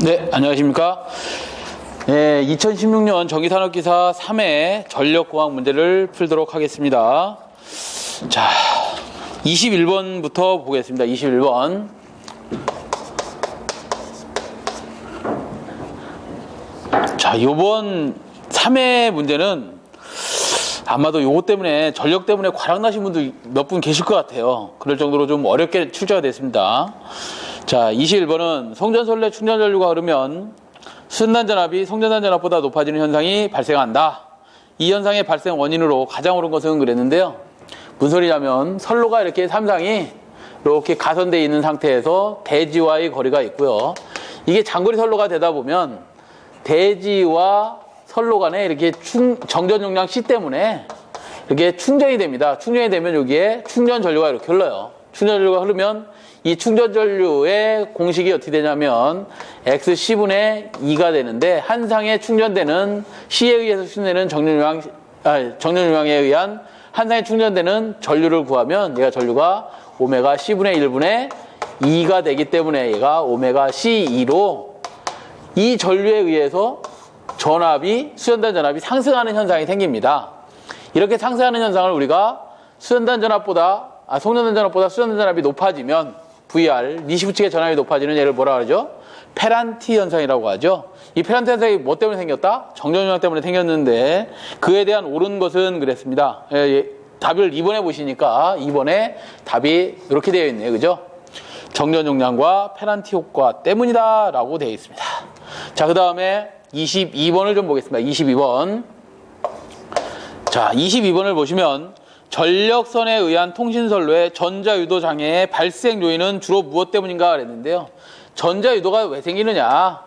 네, 안녕하십니까. 2016년 전기산업기사 3회 전력공학 문제를 풀도록 하겠습니다. 자, 21번부터 보겠습니다. 21번. 자, 요번 3회 문제는 아마도 요거 때문에, 전력 때문에 과락나신 분도 몇 분 계실 것 같아요. 그럴 정도로 좀 어렵게 출제가 됐습니다. 자, 21번은 송전선례 충전전류가 흐르면 수전단전압이 송전단전압보다 높아지는 현상이 발생한다. 이 현상의 발생 원인으로 가장 옳은 것은 그랬는데요. 무슨 소리냐면 선로가 이렇게 삼상이 이렇게 가선되어 있는 상태에서 대지와의 거리가 있고요. 이게 장거리 선로가 되다 보면 대지와 선로 간에 이렇게 정전 용량 C 때문에 이렇게 충전이 됩니다. 충전이 되면 여기에 충전 전류가 이렇게 흘러요. 충전 전류가 흐르면 이 충전 전류의 공식이 어떻게 되냐면 XC분의 2가 되는데, 한 상에 충전되는 C에 의해서 충전되는 정전 용량에 의한 한 상에 충전되는 전류를 구하면 얘가 전류가 오메가 C분의 1분의 2가 되기 때문에 얘가 오메가 C2로 이 전류에 의해서 수전단 전압이 상승하는 현상이 생깁니다. 이렇게 상승하는 현상을 우리가 송전단 전압보다 수전단 전압이 높아지면 VR, 니시브 측의 전압이 높아지는 얘를 뭐라 그러죠? 페란티 현상이라고 하죠. 이 페란티 현상이 뭐 때문에 생겼다? 정전 용량 때문에 생겼는데, 그에 대한 옳은 것은 그랬습니다. 답을 2번에 보시니까 2번에 답이 이렇게 되어 있네요. 그죠? 정전 용량과 페란티 효과 때문이다 라고 되어 있습니다. 자, 그 다음에 22번을 좀 보겠습니다. 22번. 자, 22번을 보시면 전력선에 의한 통신선로의 전자유도 장애의 발생 요인은 주로 무엇 때문인가 그랬는데요. 전자유도가 왜 생기느냐?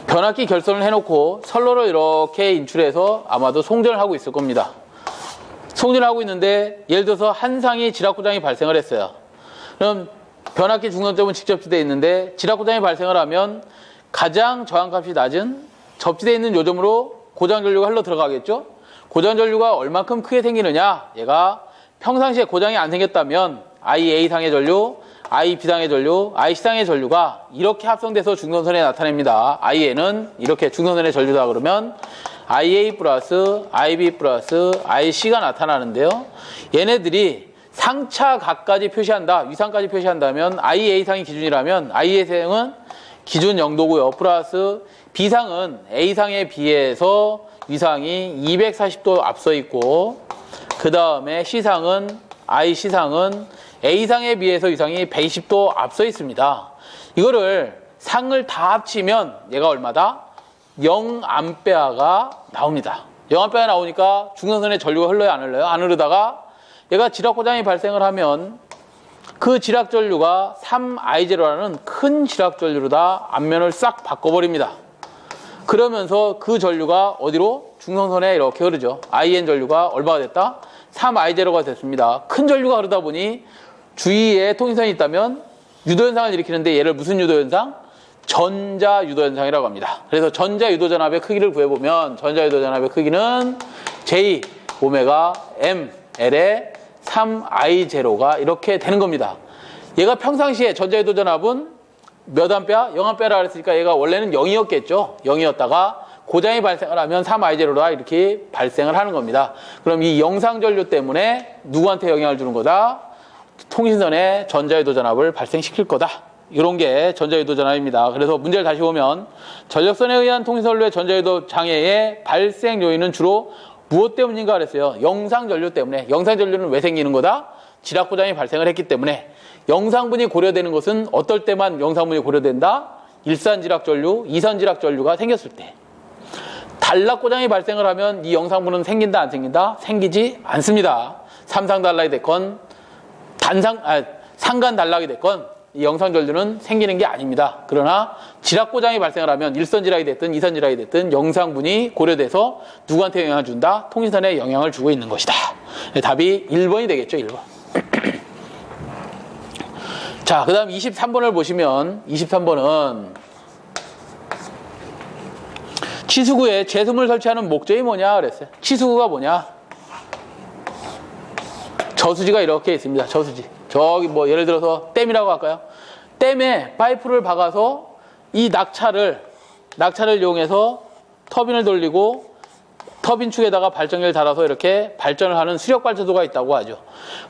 변압기 결선을 해놓고 선로를 이렇게 인출해서 아마도 송전을 하고 있을 겁니다. 송전을 하고 있는데 예를 들어서 한 상이 지락고장이 발생을 했어요. 그럼 변압기 중선점은 직접 지대에 있는데 지락고장이 발생을 하면 가장 저항값이 낮은 접지대에 있는 요점으로 고장전류가 흘러 들어가겠죠? 고장전류가 얼만큼 크게 생기느냐? 얘가 평상시에 고장이 안 생겼다면 IA상의 전류, IB상의 전류, IC상의 전류가 이렇게 합성돼서 중선선에 나타냅니다. IA는 이렇게 중선선의 전류다 그러면 IA 플러스 IB 플러스 IC가 나타나는데요. 얘네들이 상차각까지 표시한다, 위상까지 표시한다면 IA상이 기준이라면 IA상은 기준 0도고요. 플러스 B상은 A상에 비해서 위상이 240도 앞서 있고, 그 다음에 IC상은 A상에 비해서 위상이 120도 앞서 있습니다. 이거를 상을 다 합치면 얘가 얼마다? 0A가 나옵니다. 0A가 나오니까 중선선에 전류가 흘러요, 안 흘러요? 안 흐르다가 얘가 지락고장이 발생을 하면 그 지락전류가 3I0라는 큰 지락전류로다 앞면을 싹 바꿔버립니다. 그러면서 그 전류가 어디로? 중선선에 이렇게 흐르죠. IN 전류가 얼마가 됐다? 3I0가 됐습니다. 큰 전류가 흐르다 보니 주위에 통신선이 있다면 유도현상을 일으키는데 얘를 무슨 유도현상? 전자유도현상이라고 합니다. 그래서 전자유도전압의 크기를 구해보면 전자유도전압의 크기는 J 오메가 M L의 3I0가 이렇게 되는 겁니다. 얘가 평상시에 전자유도전압은 몇 암페어? 0암페어라 그랬으니까 얘가 원래는 0이었겠죠. 0이었다가 고장이 발생을 하면 3I0라 이렇게 발생을 하는 겁니다. 그럼 이 영상전류 때문에 누구한테 영향을 주는 거다? 통신선에 전자유도전압을 발생시킬 거다. 이런 게 전자유도전압입니다. 그래서 문제를 다시 보면 전력선에 의한 통신선로의 전자유도 장애의 발생 요인은 주로 무엇 때문인가 그랬어요? 영상전류 때문에. 영상전류는 왜 생기는 거다? 지락고장이 발생을 했기 때문에. 영상분이 고려되는 것은 어떨 때만 영상분이 고려된다? 일산지락전류, 이산지락전류가 생겼을 때. 단락고장이 발생을 하면 이 영상분은 생긴다, 안 생긴다? 생기지 않습니다. 삼상단락이 됐건 상간단락이 됐건 이 영상전류는 생기는 게 아닙니다. 그러나 지락고장이 발생을 하면 일선지락이 됐든 이선지락이 됐든 영상분이 고려돼서 누구한테 영향을 준다? 통신선에 영향을 주고 있는 것이다. 답이 1번이 되겠죠. 1번. 자, 그 다음 23번을 보시면 23번은 치수구에 제수문을 설치하는 목적이 뭐냐 그랬어요. 치수구가 뭐냐? 저수지가 이렇게 있습니다. 저수지. 저기 뭐 예를 들어서 댐이라고 할까요? 댐에 파이프를 박아서 이 낙차를 이용해서 터빈을 돌리고 터빈 축에다가 발전기를 달아서 이렇게 발전을 하는 수력 발전소가 있다고 하죠.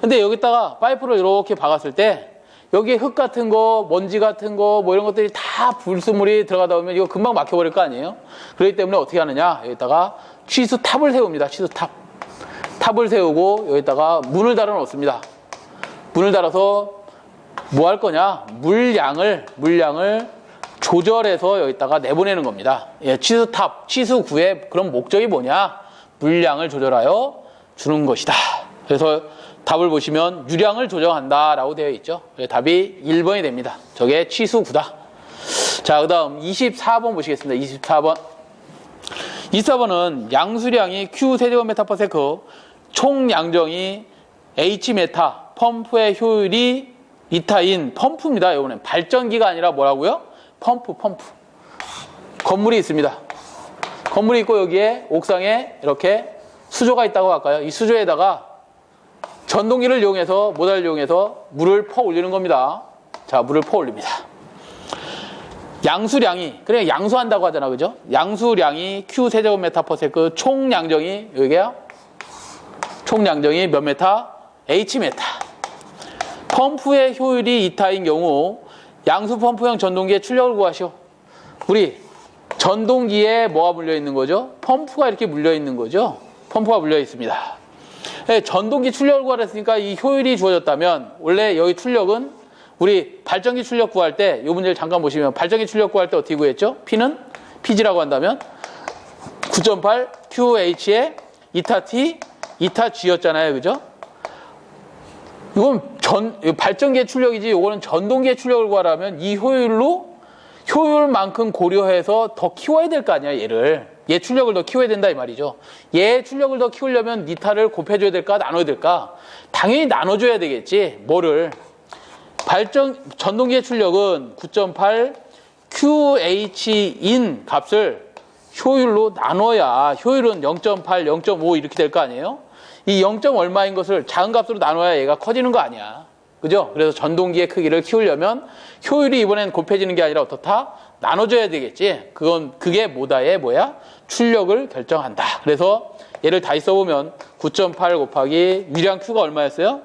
근데 여기다가 파이프를 이렇게 박았을 때 여기에 흙 같은 거, 먼지 같은 거, 뭐 이런 것들이 다 불순물이 들어가다 보면 이거 금방 막혀버릴 거 아니에요? 그렇기 때문에 어떻게 하느냐? 여기다가 취수탑을 세웁니다. 취수탑. 탑을 세우고 여기다가 문을 달아 놓습니다. 문을 달아서 뭐 할 거냐? 물량을 조절해서 여기다가 내보내는 겁니다. 예, 취수탑, 취수구의 그런 목적이 뭐냐? 물량을 조절하여 주는 것이다. 그래서 답을 보시면 유량을 조정한다 라고 되어 있죠. 답이 1번이 됩니다. 저게 취수구다. 자, 그 다음 24번 보시겠습니다. 24번은 양수량이 Q 세제곱미터/세컨드, 총 양정이 H메타, 펌프의 효율이 리타인 펌프입니다. 이번엔 발전기가 아니라 뭐라고요? 펌프. 건물이 있습니다. 건물이 있고 여기에 옥상에 이렇게 수조가 있다고 할까요? 이 수조에다가 전동기를 이용해서, 모달을 이용해서 물을 퍼 올리는 겁니다. 자, 물을 퍼 올립니다. 양수량이, 그래 양수한다고 하잖아, 그죠? 양수량이 Q 세제곱미터/세컨드, 총 양정이, 여기야? 총 양정이 몇 메타? H메타. 펌프의 효율이 2타인 경우 양수 펌프형 전동기의 출력을 구하시오. 우리 전동기에 뭐가 물려 있는 거죠? 펌프가 이렇게 물려 있는 거죠? 펌프가 물려 있습니다. 네, 전동기 출력을 구하랬으니까 이 효율이 주어졌다면 원래 여기 출력은 우리 발전기 출력 구할 때 이 문제를 잠깐 보시면 발전기 출력 구할 때 어떻게 구했죠? P는 PG라고 한다면 9.8 QH에 2타 T, 2타 G였잖아요. 그죠? 이건 발전기의 출력이지 이거는 전동기의 출력을 구하라면 이 효율만큼 고려해서 더 키워야 될 거 아니야, 얘 출력을 더 키워야 된다 이 말이죠. 얘 출력을 더 키우려면 니타를 곱해줘야 될까 나눠야 될까? 당연히 나눠줘야 되겠지. 뭐를? 전동기의 출력은 9.8 QH인 값을 효율로 나눠야 효율은 0.8, 0.5 이렇게 될 거 아니에요? 이 0. 얼마인 것을 작은 값으로 나눠야 얘가 커지는 거 아니야. 그죠? 그래서 전동기의 크기를 키우려면 효율이 이번엔 곱해지는 게 아니라 어떻다? 나눠줘야 되겠지. 그게 뭐야? 출력을 결정한다. 그래서 얘를 다시 써보면 9.8 곱하기 유량 Q가 얼마였어요?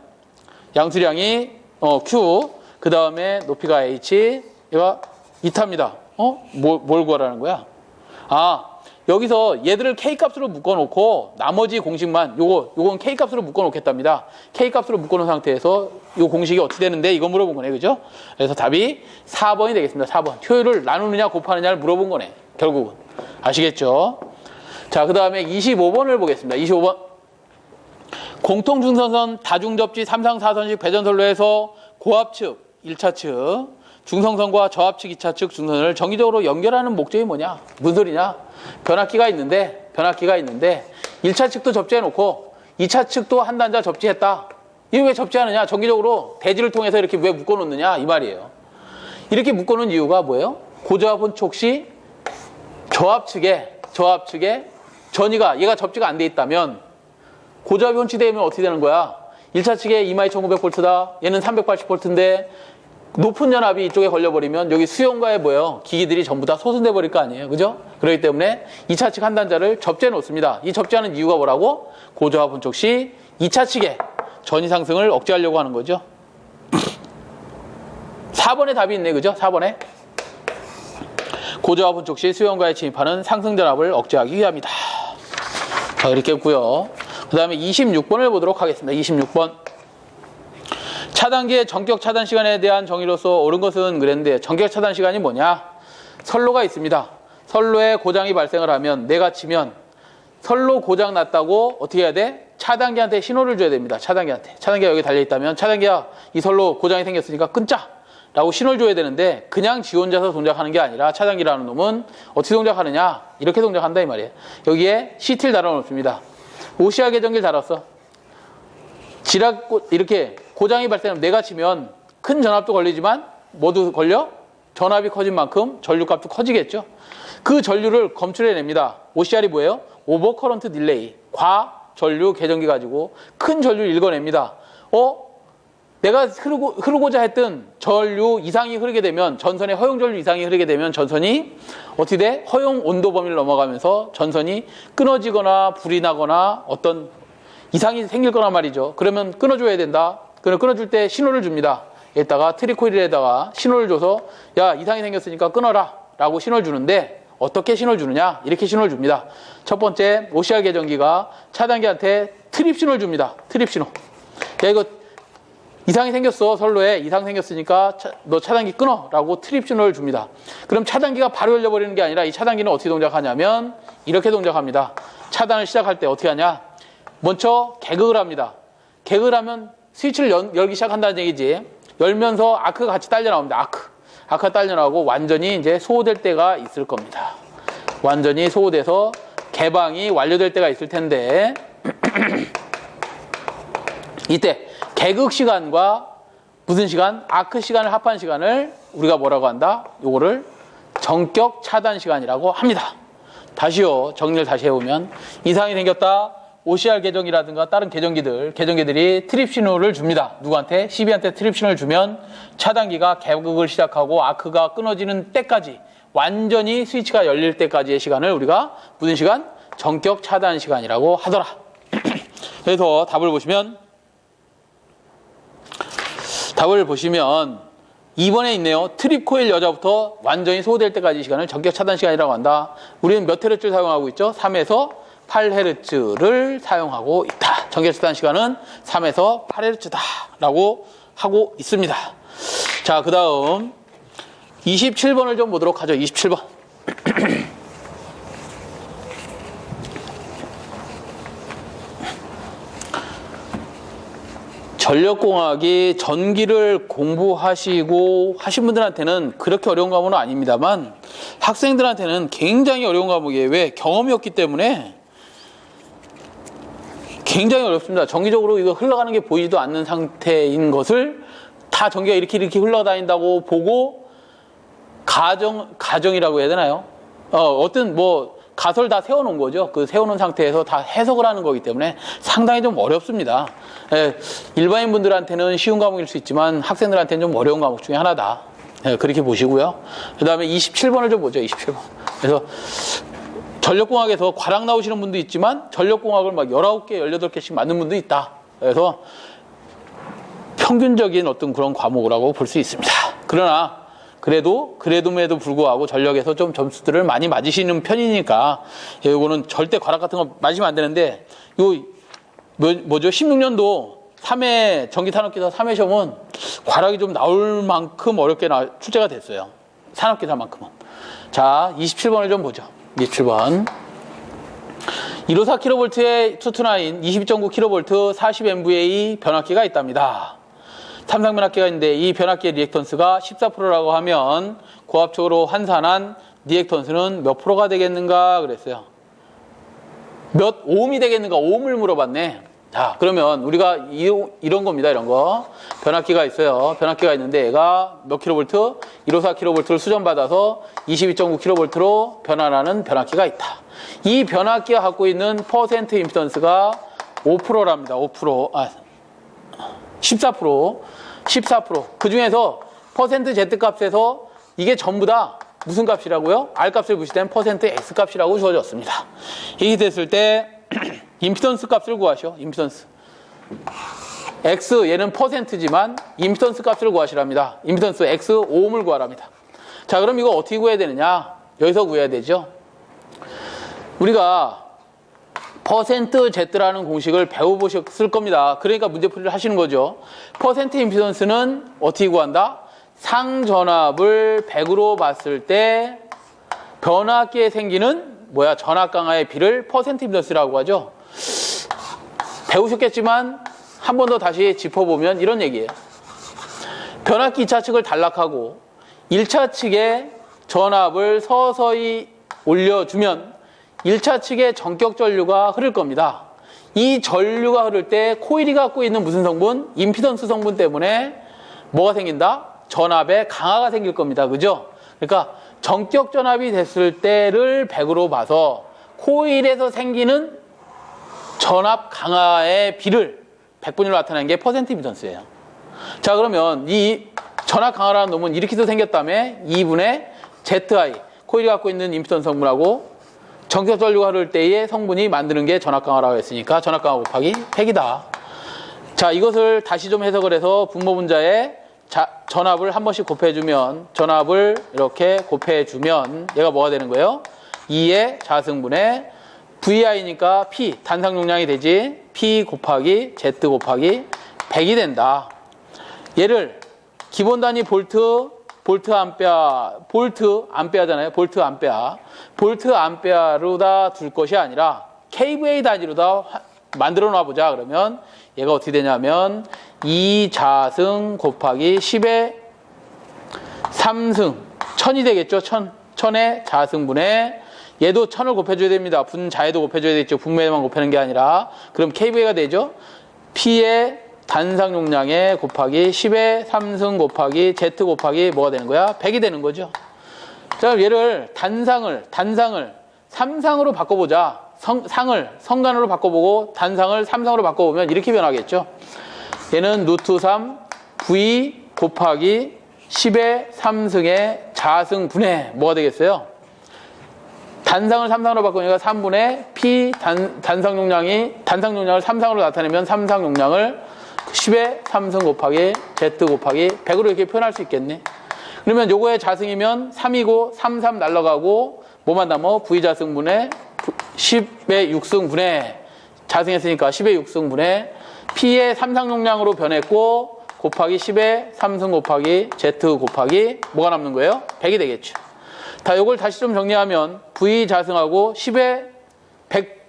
양수량이 Q, 그 다음에 높이가 H, 얘가 2타입니다. 뭘 구하라는 거야? 여기서 얘들을 K값으로 묶어놓고 나머지 공식만 요건 K값으로 묶어놓겠답니다. K값으로 묶어놓은 상태에서 요 공식이 어떻게 되는데 이거 물어본 거네. 그죠? 그래서 답이 4번이 되겠습니다. 4번. 효율을 나누느냐 곱하느냐를 물어본 거네. 결국은. 아시겠죠? 자, 그 다음에 25번을 보겠습니다. 25번. 공통중선선 다중접지 3상 4선식 배전선로에서 고압측 1차 측, 중성선과 저압측 2차 측 중선을 정기적으로 연결하는 목적이 뭐냐? 무슨 소리냐? 변압기가 있는데 1차 측도 접지해놓고 2차 측도 한 단자 접지했다. 이거 왜 접지하느냐? 정기적으로 대지를 통해서 이렇게 왜 묶어놓느냐? 이 말이에요. 이렇게 묶어놓은 이유가 뭐예요? 고저압 혼촉 시 저압 측에 전이가 얘가 접지가 안 돼 있다면 고저압이 혼치되면 어떻게 되는 거야? 1차 측에 22,900V다. 얘는 380V인데 높은 전압이 이쪽에 걸려버리면 여기 수용과의 기기들이 전부 다 소진돼 버릴 거 아니에요. 그죠? 그렇기 때문에 2차 측 한 단자를 접지해 놓습니다. 이 접지하는 이유가 뭐라고? 고저압 혼촉 시 2차 측에 전이 상승을 억제하려고 하는 거죠. 4번에 답이 있네. 그죠? 4번에 고저압 혼촉 시 수용과에 침입하는 상승 전압을 억제하기 위함이다. 자, 이렇게 했고요. 그 다음에 26번을 보도록 하겠습니다. 26번. 차단기의 전격 차단 시간에 대한 정의로서 옳은 것은 그랬는데 전격 차단 시간이 뭐냐? 선로가 있습니다. 선로에 고장이 발생을 하면 내가 치면 선로 고장 났다고 어떻게 해야 돼? 차단기한테 신호를 줘야 됩니다. 차단기가 여기 달려있다면 차단기야 이 선로 고장이 생겼으니까 끊자 라고 신호를 줘야 되는데 그냥 지 혼자서 동작하는 게 아니라 차단기라는 놈은 어떻게 동작하느냐? 이렇게 동작한다 이 말이에요. 여기에 CT를 달아놓습니다. OCR 계정기를 달았어. 이렇게 고장이 발생하면 내가 치면 큰 전압도 걸리지만 뭐도 걸려? 전압이 커진 만큼 전류값도 커지겠죠. 그 전류를 검출해냅니다. OCR이 뭐예요? 오버커런트 딜레이. 과전류 계정기 가지고 큰 전류를 읽어냅니다. 내가 흐르고자 했던 전류 이상이 흐르게 되면, 전선의 허용 전류 이상이 흐르게 되면 전선이 어떻게 돼? 허용 온도 범위를 넘어가면서 전선이 끊어지거나 불이 나거나 어떤 이상이 생길 거란 말이죠. 그러면 끊어줘야 된다. 그럼 끊어줄 때 신호를 줍니다. 여기다가 트리코일에다가 신호를 줘서 야, 이상이 생겼으니까 끊어라 라고 신호를 주는데, 어떻게 신호를 주느냐? 이렇게 신호를 줍니다. 첫 번째, OCR 계정기가 차단기한테 트립 신호를 줍니다. 트립 신호. 야, 이거 이상이 생겼어. 선로에 이상 생겼으니까 너 차단기 끊어 라고 트립 신호를 줍니다. 그럼 차단기가 바로 열려버리는 게 아니라 이 차단기는 어떻게 동작하냐면 이렇게 동작합니다. 차단을 시작할 때 어떻게 하냐? 먼저 개극을 합니다. 개극을 하면 스위치를 열기 시작한다는 얘기지. 열면서 아크가 같이 딸려 나옵니다. 아크가 딸려 나오고 완전히 이제 소호될 때가 있을 겁니다. 완전히 소호돼서 개방이 완료될 때가 있을 텐데 이때 개극 시간과 무슨 시간? 아크 시간을 합한 시간을 우리가 뭐라고 한다? 요거를 전격 차단 시간이라고 합니다. 다시요. 정리를 다시 해보면 이상이 생겼다. OCR 계정이라든가 다른 계정기들이 트립 신호를 줍니다. 누구한테? CB한테 트립 신호를 주면 차단기가 개극을 시작하고 아크가 끊어지는 때까지, 완전히 스위치가 열릴 때까지의 시간을 우리가 무슨 시간? 전격 차단 시간이라고 하더라. 그래서 답을 보시면 2번에 있네요. 트립 코일 여자부터 완전히 소호될 때까지 시간을 전격 차단 시간이라고 한다. 우리는 몇 헤르츠를 사용하고 있죠? 3에서 8헤르츠를 사용하고 있다. 전격 차단 시간은 3에서 8헤르츠다 라고 하고 있습니다. 자, 그 다음 27번을 좀 보도록 하죠. 27번. 전력공학이 전기를 공부하시고 하신 분들한테는 그렇게 어려운 과목은 아닙니다만 학생들한테는 굉장히 어려운 과목이에요. 왜? 경험이 없기 때문에 굉장히 어렵습니다. 정기적으로 이거 흘러가는 게 보이지도 않는 상태인 것을 다 전기가 이렇게 흘러다닌다고 보고 가정이라고 해야 되나요? 어떤 가설 다 세워놓은 거죠. 그 세워놓은 상태에서 다 해석을 하는 거기 때문에 상당히 좀 어렵습니다. 일반인 분들한테는 쉬운 과목일 수 있지만 학생들한테는 좀 어려운 과목 중에 하나다. 그렇게 보시고요. 그 다음에 27번을 좀 보죠. 27번. 그래서 전력공학에서 과락 나오시는 분도 있지만 전력공학을 막 19개, 18개씩 맞는 분도 있다. 그래서 평균적인 어떤 그런 과목이라고 볼 수 있습니다. 그러나 그래도에도 불구하고 전력에서 좀 점수들을 많이 맞으시는 편이니까 이거는 절대 과락 같은 거 맞으면 안 되는데 뭐죠? 16년도 3회 전기산업기사 3회 시험은 과락이 좀 나올 만큼 어렵게 출제가 됐어요. 산업기사만큼은. 자, 27번을 좀 보죠. 27번. 154kV의 229 22.9kV 40MVA 변압기가 있답니다. 삼상 변압기가 있는데 이 변압기의 리액턴스가 14%라고 하면 고압적으로 환산한 리액턴스는 몇 프로가 되겠는가 그랬어요. 몇 오음이 되겠는가? 오음을 물어봤네. 자, 그러면 우리가 이런 겁니다. 이런 거. 변압기가 있어요. 변압기가 있는데 얘가 몇 킬로볼트? 154kV를 수전받아서 22.9kV로 변환하는 변압기가 있다. 이 변압기가 갖고 있는 퍼센트 임피던스가 5%랍니다. 5%. 14%. 그 중에서 퍼센트 Z값에서 이게 전부 다 무슨 값이라고요? R값을 무시된 퍼센트 X값이라고 주어졌습니다. 이렇게 됐을 때 임피던스 값을 구하시오. 임피던스. X 얘는 퍼센트지만 임피던스 값을 구하시랍니다. 임피던스 X 오음을 구하랍니다. 자, 그럼 이거 어떻게 구해야 되느냐? 여기서 구해야 되죠. 우리가 퍼센트 Z라는 공식을 배워보셨을 겁니다. 그러니까 문제풀이를 하시는 거죠. 퍼센트 임피던스는 어떻게 구한다? 상전압을 100으로 봤을 때 변압기에 생기는 전압 강화의 비를 퍼센트 임피던스라고 하죠. 배우셨겠지만 한 번 더 다시 짚어보면 이런 얘기예요. 변압기 2차 측을 단락하고 1차 측에 전압을 서서히 올려주면 1차 측에 전격 전류가 흐를 겁니다. 이 전류가 흐를 때 코일이 갖고 있는 무슨 성분? 임피던스 성분 때문에 뭐가 생긴다? 전압에 강화가 생길 겁니다. 그죠? 그러니까 전격 전압이 됐을 때를 100으로 봐서 코일에서 생기는 전압 강화의 비를 100분위로 나타내는 게 퍼센트 임피던스예요. 자, 그러면 이 전압 강화라는 놈은 이렇게도 생겼다며 2분의 ZI, 코일이 갖고 있는 임피던스 성분하고 전격 전류가 흐를 때의 성분이 만드는 게 전압 강화라고 했으니까 전압 강화 곱하기 100이다. 자, 이것을 다시 좀 해석을 해서 분모 분자에 전압을 한 번씩 곱해주면, 전압을 이렇게 곱해주면 얘가 뭐가 되는 거예요? 2의 자승분의 VI니까 P, 단상 용량이 되지. P 곱하기 Z 곱하기 100이 된다. 얘를 기본 단위 볼트 암페어잖아요. 볼트 암페어로다 둘 것이 아니라 kVA 단위로다 만들어 놔보자. 그러면 얘가 어떻게 되냐면 2자승 곱하기 10의 3승 1000이 되겠죠. 1000의 자승분의 얘도 1000을 곱해줘야 됩니다. 분자에도 곱해줘야 되겠죠. 분모에만 곱하는 게 아니라. 그럼 kVA가 되죠. P의 단상 용량에 곱하기 10의 3승 곱하기 Z 곱하기 뭐가 되는 거야? 100이 되는 거죠. 자, 얘를 단상을 3상으로 바꿔보자. 성간으로 바꿔보고 단상을 3상으로 바꿔보면 이렇게 변하겠죠. 얘는 루트 3 V 곱하기 10의 3승의 자승분의 뭐가 되겠어요? 단상을 3상으로 바꾸니까 3분의 P 단상 용량을 3상으로 나타내면 3상 용량을 10의 3승 곱하기 Z 곱하기 100으로 이렇게 표현할 수 있겠네. 그러면 요거의 자승이면 3이고 3 날라가고 뭐만 남어? V자승분의 10의 6승분의 자승했으니까 10의 6승분의 P의 3상 용량으로 변했고 곱하기 10의 3승 곱하기 Z 곱하기 뭐가 남는 거예요? 100이 되겠죠. 다 요걸 다시 좀 정리하면 V자승하고 10의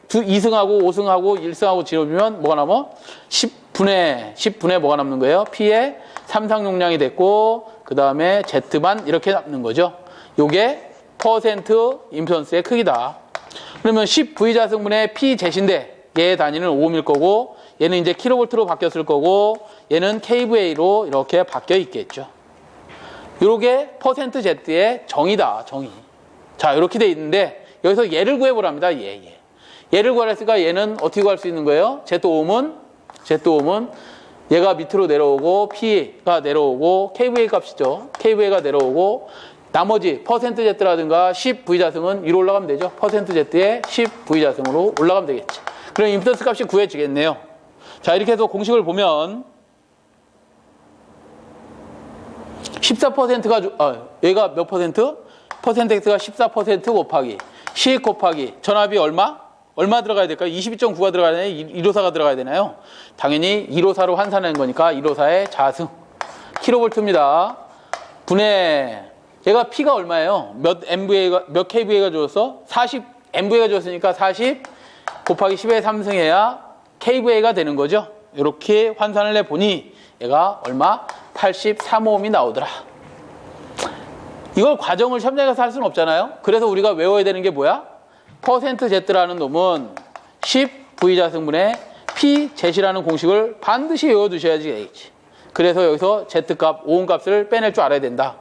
2승하고 5승하고 1승하고 지워주면 뭐가 남아? 10분의 뭐가 남는 거예요? P의 3상 용량이 됐고 그 다음에 Z만 이렇게 남는 거죠. 요게 퍼센트 임피던스의 크기다. 그러면 10V자승분의 P제신데 얘의 단위는 오음일 거고 얘는 이제 킬로볼트로 바뀌었을 거고 얘는 kVA로 이렇게 바뀌어 있겠죠. 요게 퍼센트 Z의 정의다. 정의. 자, 이렇게 돼 있는데 여기서 얘를 구해보랍니다. 얘를 구하랬으니까 얘는 어떻게 구할 수 있는 거예요? Z오음은 얘가 밑으로 내려오고 P가 내려오고 kVA 값이죠. kVA가 내려오고 나머지 퍼센트 Z라든가 10V자승은 위로 올라가면 되죠. 퍼센트 Z의 10V자승으로 올라가면 되겠지. 그럼 임피던스 값이 구해지겠네요. 자, 이렇게 해서 공식을 보면 14%가 얘가 몇 퍼센트? 퍼센트 X가 14% 곱하기 10 곱하기 전압이 얼마 들어가야 될까요? 22.9가 들어가야 되나요? 154가 들어가야 되나요? 당연히 154로 환산하는 거니까 154의 자승 킬로볼트입니다. 분의 얘가 P가 얼마예요? 몇 kVA가 주었어? 40 MVA가 주었으니까 40 곱하기 10의 3승 해야 kVA가 되는 거죠. 이렇게 환산을 해보니 얘가 얼마? 83오음이 나오더라. 이걸 과정을 시험장에 가서 할 수는 없잖아요. 그래서 우리가 외워야 되는 게 뭐야? 퍼센트 Z라는 놈은 10V자승분의 P제시라는 공식을 반드시 외워두셔야지 되겠지. 그래서 여기서 Z값, 오음값을 빼낼 줄 알아야 된다.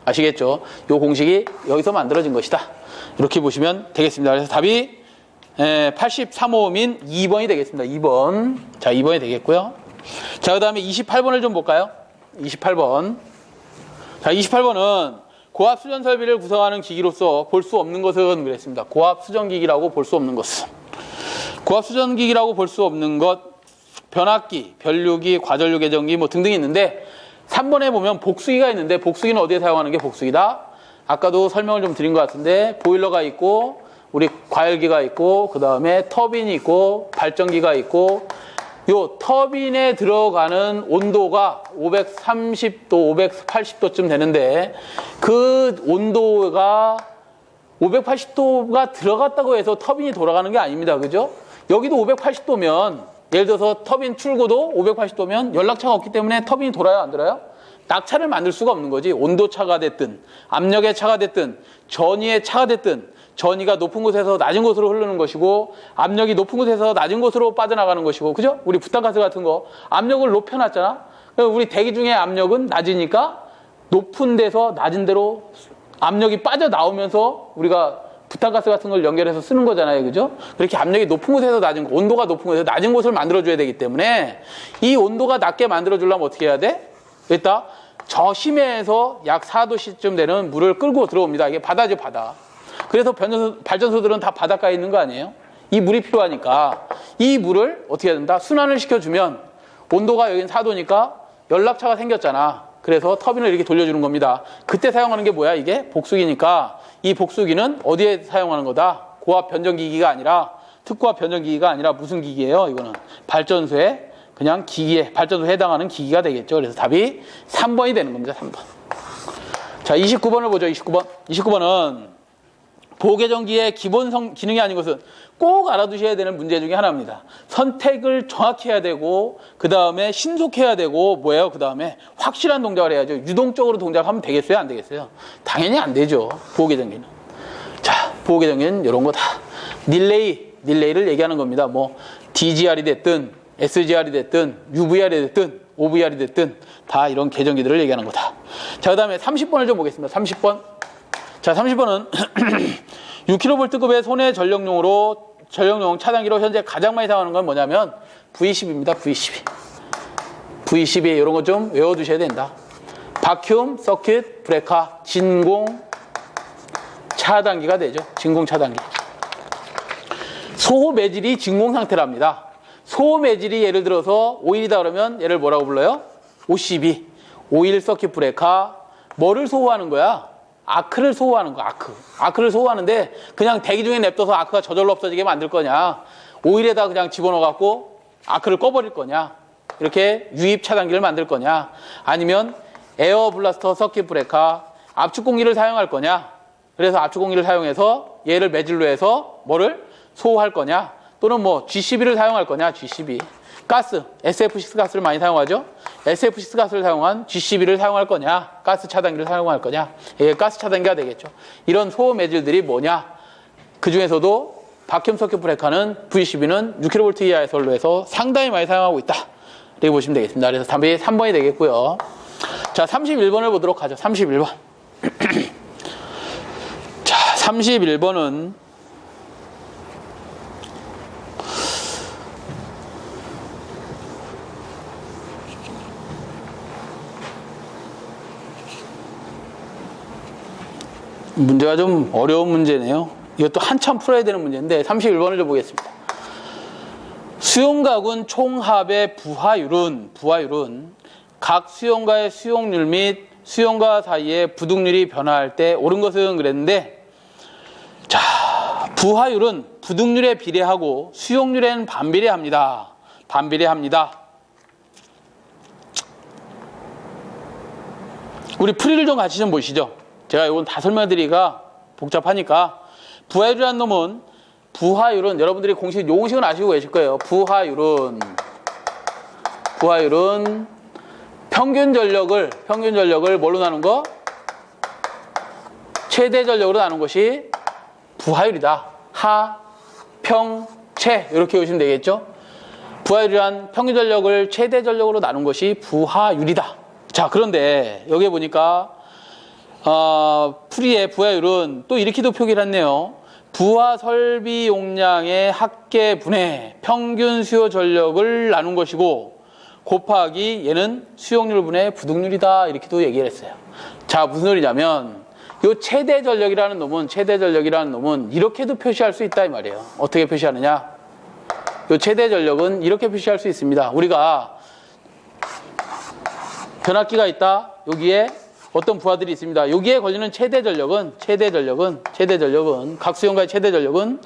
아시겠죠? 이 공식이 여기서 만들어진 것이다. 이렇게 보시면 되겠습니다. 그래서 답이 83오음인 2번이 되겠습니다. 2번. 자, 2번이 되겠고요. 자, 그 다음에 28번을 좀 볼까요? 28번. 자, 28번은 고압 수전 설비를 구성하는 기기로서 볼 수 없는 것은 그랬습니다. 고압 수전기기라고 볼 수 없는 것은. 고압 수전기기라고 볼 수 없는 것, 변압기, 변류기, 과전류 개정기 뭐 등등이 있는데 3번에 보면 복수기가 있는데 복수기는 어디에 사용하는 게 복수기다? 아까도 설명을 좀 드린 것 같은데 보일러가 있고 우리 과열기가 있고 그 다음에 터빈이 있고 발전기가 있고 요 터빈에 들어가는 온도가 530도, 580도쯤 되는데 그 온도가 580도가 들어갔다고 해서 터빈이 돌아가는 게 아닙니다. 그죠? 여기도 580도면 예를 들어서 터빈 출고도 580도면 연락차가 없기 때문에 터빈이 돌아요, 안 돌아요? 낙차를 만들 수가 없는 거지. 온도차가 됐든 압력의 차가 됐든 전위의 차가 됐든 전위가 높은 곳에서 낮은 곳으로 흐르는 것이고 압력이 높은 곳에서 낮은 곳으로 빠져나가는 것이고, 그죠? 우리 부탄가스 같은 거 압력을 높여놨잖아. 우리 대기 중에 압력은 낮으니까 높은 데서 낮은 데로 압력이 빠져나오면서 우리가 부탄가스 같은 걸 연결해서 쓰는 거잖아요. 그죠? 그렇게 압력이 높은 곳에서 낮은 곳, 온도가 높은 곳에서 낮은 곳을 만들어줘야 되기 때문에 이 온도가 낮게 만들어주려면 어떻게 해야 돼? 여기다 저심해에서 약 4도씨쯤 되는 물을 끌고 들어옵니다. 이게 바다죠, 바다. 그래서 발전소들은 다 바닷가에 있는 거 아니에요? 이 물이 필요하니까 이 물을 어떻게 해야 된다? 순환을 시켜주면 온도가 여긴 4도니까 연락차가 생겼잖아. 그래서 터빈을 이렇게 돌려주는 겁니다. 그때 사용하는 게 뭐야? 이게 복수기니까 이 복수기는 어디에 사용하는 거다? 고압 변전기기가 아니라 특고압 변전기기가 아니라 무슨 기기예요? 이거는 발전소에 그냥 기기에 발전소에 해당하는 기기가 되겠죠. 그래서 답이 3번이 되는 겁니다. 3번. 자, 29번을 보죠. 29번. 29번은 보호개정기의 기본 기능이 아닌 것은 꼭 알아두셔야 되는 문제 중에 하나입니다. 선택을 정확히 해야 되고 그 다음에 신속해야 되고 뭐예요? 그 다음에 확실한 동작을 해야죠. 유동적으로 동작하면 되겠어요? 안 되겠어요? 당연히 안 되죠. 보호개정기는. 자, 보호개정기는 이런 거다. 릴레이를 얘기하는 겁니다. 뭐 DGR이 됐든 SGR이 됐든 UVR이 됐든 OVR이 됐든 다 이런 계정기들을 얘기하는 거다. 자, 그 다음에 30번을 좀 보겠습니다. 30번. 자, 30번은 6kV급의 손해 전력용 차단기로 현재 가장 많이 사용하는 건 뭐냐면 V12입니다. V12. V12 이런 거 좀 외워두셔야 된다. 바큐움, 서킷, 브레이커, 진공 차단기가 되죠. 진공 차단기. 소호 매질이 진공 상태랍니다. 소호 매질이 예를 들어서 오일이다 그러면 얘를 뭐라고 불러요? OCB, 오일 서킷 브레이커. 뭐를 소호하는 거야? 아크를 소호하는 거야. 아크를 소호하는데 그냥 대기 중에 냅둬서 아크가 저절로 없어지게 만들 거냐, 오일에다 그냥 집어넣어 갖고 아크를 꺼버릴 거냐, 이렇게 유입 차단기를 만들 거냐, 아니면 에어 블라스터 서킷 브레이커, 압축 공기를 사용할 거냐, 그래서 압축 공기를 사용해서 얘를 매질로 해서 뭐를 소호할 거냐, 또는 뭐 G12를 사용할 거냐. G12 가스, SF6 가스를 많이 사용하죠. SF6 가스를 사용한 G12를 사용할 거냐, 가스 차단기를 사용할 거냐. 이게 가스 차단기가 되겠죠. 이런 소호 매질들이 뭐냐. 그 중에서도 바큐움 서킷 브레이커는 V12는 6kV 이하의 선로에서 상당히 많이 사용하고 있다, 이렇게 보시면 되겠습니다. 그래서 답이 3번이 되겠고요. 자, 31번을 보도록 하죠. 31번. 자, 31번은 문제가 좀 어려운 문제네요. 이것도 한참 풀어야 되는 문제인데 31번을 좀 보겠습니다. 수용각운 총합의 부하율은 각 수용가의 수용률 및 수용가 사이의 부등률이 변화할 때 옳은 것은 그랬는데, 자, 부하율은 부등률에 비례하고 수용률에는 반비례합니다. 우리 풀이를 좀 같이 좀 보시죠. 제가 이건 다 설명드리기가 복잡하니까. 부하율이라는 놈은, 부하율은 여러분들이 공식 용식은 아시고 계실 거예요. 부하율은 평균 전력을 뭘로 나눈 거? 최대 전력으로 나눈 것이 부하율이다. 하, 평, 최 이렇게 보시면 되겠죠. 부하율이란 평균 전력을 최대 전력으로 나눈 것이 부하율이다. 자, 그런데 여기에 보니까 풀이의 부하율은 또 이렇게도 표기를 했네요. 부하 설비 용량의 합계분의 평균 수요 전력을 나눈 것이고 곱하기 얘는 수용률 분의 부등률이다, 이렇게도 얘기를 했어요. 자, 무슨 소리냐면 요 최대 전력이라는 놈은 이렇게도 표시할 수 있다 이 말이에요. 어떻게 표시하느냐? 요 최대 전력은 이렇게 표시할 수 있습니다. 우리가 변압기가 있다. 여기에 어떤 부하들이 있습니다. 여기에 걸리는 최대 전력은 각 수용가의 최대 전력은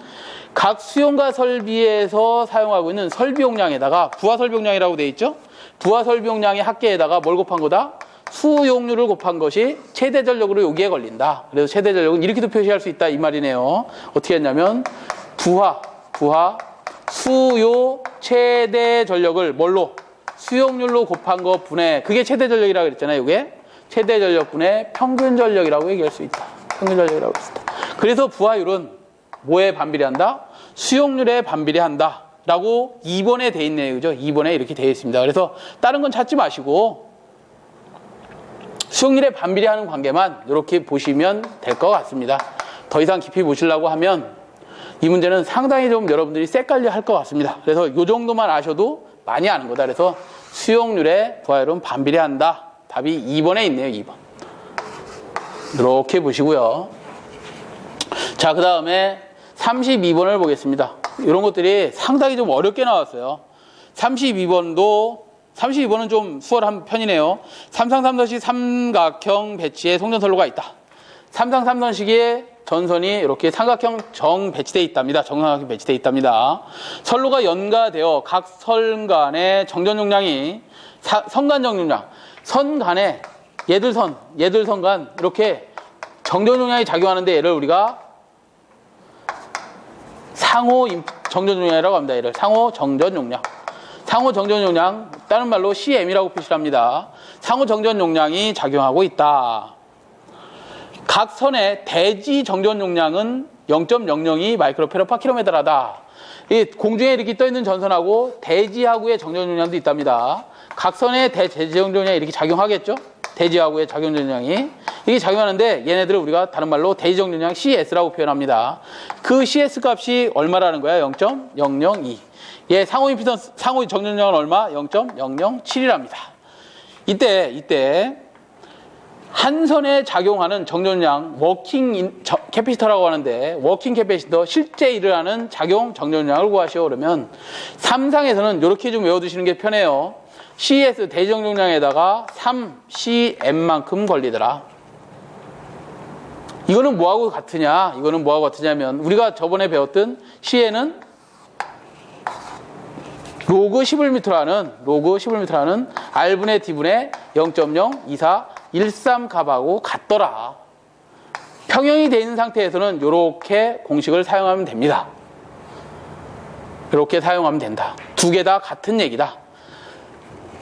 각 수용가 설비에서 사용하고 있는 설비 용량에다가 부하 설비 용량이라고 되어 있죠. 부하 설비 용량의 합계에다가 뭘 곱한 거다? 수용률을 곱한 것이 최대 전력으로 여기에 걸린다. 그래서 최대 전력은 이렇게도 표시할 수 있다 이 말이네요. 어떻게 했냐면 부하 수요 최대 전력을 뭘로? 수용률로 곱한 거 분의, 그게 최대 전력이라고 그랬잖아요. 이게 최대 전력분의 평균 전력이라고 얘기할 수 있다. 평균 전력이라고 했습니다. 그래서 부하율은 뭐에 반비례한다? 수용률에 반비례한다 라고 2번에 돼 있네요. 그죠? 2번에 이렇게 돼 있습니다. 그래서 다른 건 찾지 마시고 수용률에 반비례하는 관계만 이렇게 보시면 될 것 같습니다. 더 이상 깊이 보시려고 하면 이 문제는 상당히 좀 여러분들이 헷갈려 할 것 같습니다. 그래서 이 정도만 아셔도 많이 아는 거다. 그래서 수용률에 부하율은 반비례한다 답이 2번에 있네요. 2번. 이렇게 보시고요. 자, 그 다음에 32번을 보겠습니다. 이런 것들이 상당히 좀 어렵게 나왔어요. 32번은 좀 수월한 편이네요. 삼상삼선식 삼각형 배치에 송전선로가 있다. 삼상삼선식의 전선이 이렇게 삼각형 정 배치되어 있답니다. 정삼각형 배치되어 있답니다. 선로가 연가되어 각 선 간의 정전 용량이 선간 정용량, 선 간에 얘들 선 간 이렇게 정전 용량이 작용하는데 얘를 우리가 상호 정전 용량이라고 합니다. 얘를 상호 정전 용량. 상호 정전 용량, 다른 말로 CM이라고 표시를 합니다. 상호 정전 용량이 작용하고 있다. 각 선의 대지 정전 용량은 0.002 마이크로페로파킬로미터라다. 이 공중에 이렇게 떠 있는 전선하고 대지하고의 정전 용량도 있답니다. 각 선의 대지 정전 용량이 이렇게 작용하겠죠? 대지하고의 작용 전량이 이게 작용하는데 얘네들을 우리가 다른 말로 대지 정전 용량 CS라고 표현합니다. 그 CS 값이 얼마라는 거야? 0.002. 얘 상호 임피던스, 상호 정전 용량은 얼마? 0.007이랍니다. 이때 한 선에 작용하는 정전량 워킹 캐피시터라고 하는데 워킹 캐피시터 실제 일어나는 작용 정전량을 구하시오. 그러면 3상에서는 이렇게 좀 외워두시는 게 편해요. CS 대정용량에다가 3CM만큼 걸리더라. 이거는 뭐하고 같으냐? 이거는 뭐하고 같으냐면 우리가 저번에 배웠던 CN은 로그 11m라는 R분의 D분의 0.02413 값하고 같더라. 평형이 되어 있는 상태에서는 이렇게 공식을 사용하면 됩니다. 이렇게 사용하면 된다. 두 개 다 같은 얘기다.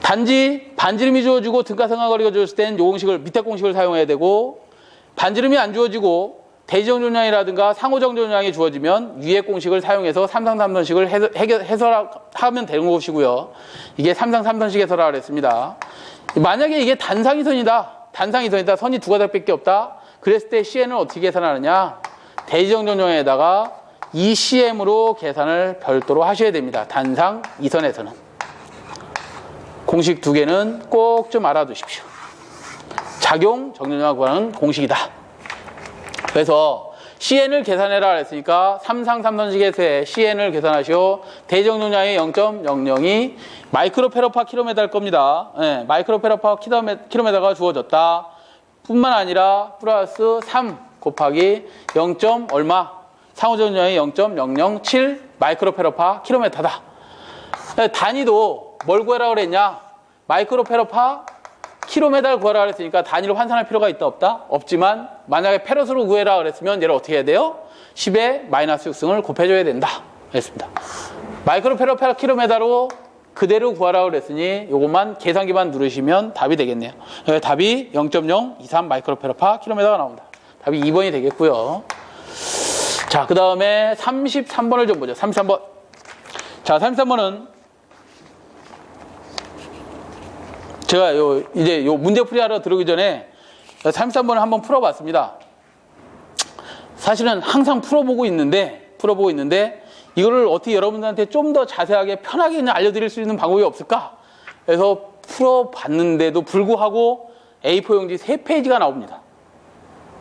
단지 반지름이 주어지고 등가상하 거리가 주어졌을 때는 이 공식을 밑에 공식을 사용해야 되고 반지름이 안 주어지고 대지정전량이라든가 상호정전량이 주어지면 위의 공식을 사용해서 삼상삼선식을 해설하면 되는 것이고요. 이게 삼상삼선식 해설하라 그랬습니다. 만약에 이게 단상이선이다. 선이 두 가닥밖에 없다. 그랬을 때 CN을 어떻게 계산하느냐? 대지정전량에다가 ECM으로 계산을 별도로 하셔야 됩니다. 단상 이선에서는. 공식 두 개는 꼭 좀 알아두십시오. 작용 정전량을 구하는 공식이다. 그래서 CN을 계산해라 그랬으니까 삼상삼선식에서의 CN을 계산하시오. 대정용량이 0.002 마이크로페로파 킬로미터일 겁니다. 네, 마이크로페로파 킬로미터가 주어졌다. 뿐만 아니라 플러스 3 곱하기 0. 얼마? 상호정용량이 0.007 마이크로페로파 킬로미터다. 단위도 뭘 구해라 그랬냐? 마이크로페로파 킬로미터를 구하라 그랬으니까 단위를 환산할 필요가 있다 없다? 없지만 만약에 페럿으로 구해라 그랬으면 얘를 어떻게 해야 돼요? 10에 마이너스 6승을 곱해줘야 된다 그랬습니다. 마이크로페로파 킬로미터로 그대로 구하라 그랬으니 이것만 계산기만 누르시면 답이 되겠네요. 답이 0.023 마이크로페로파 킬로미터가 나옵니다. 답이 2번이 되겠고요. 자, 그 다음에 33번을 좀 보죠. 33번. 자, 33번은 제가 이제 문제풀이 하러 들어오기 전에 33번을 한번 풀어봤습니다. 사실은 항상 풀어보고 있는데 이거를 어떻게 여러분들한테 좀 더 자세하게 편하게 그냥 알려드릴 수 있는 방법이 없을까? 그래서 풀어봤는데도 불구하고 A4 용지 3페이지가 나옵니다.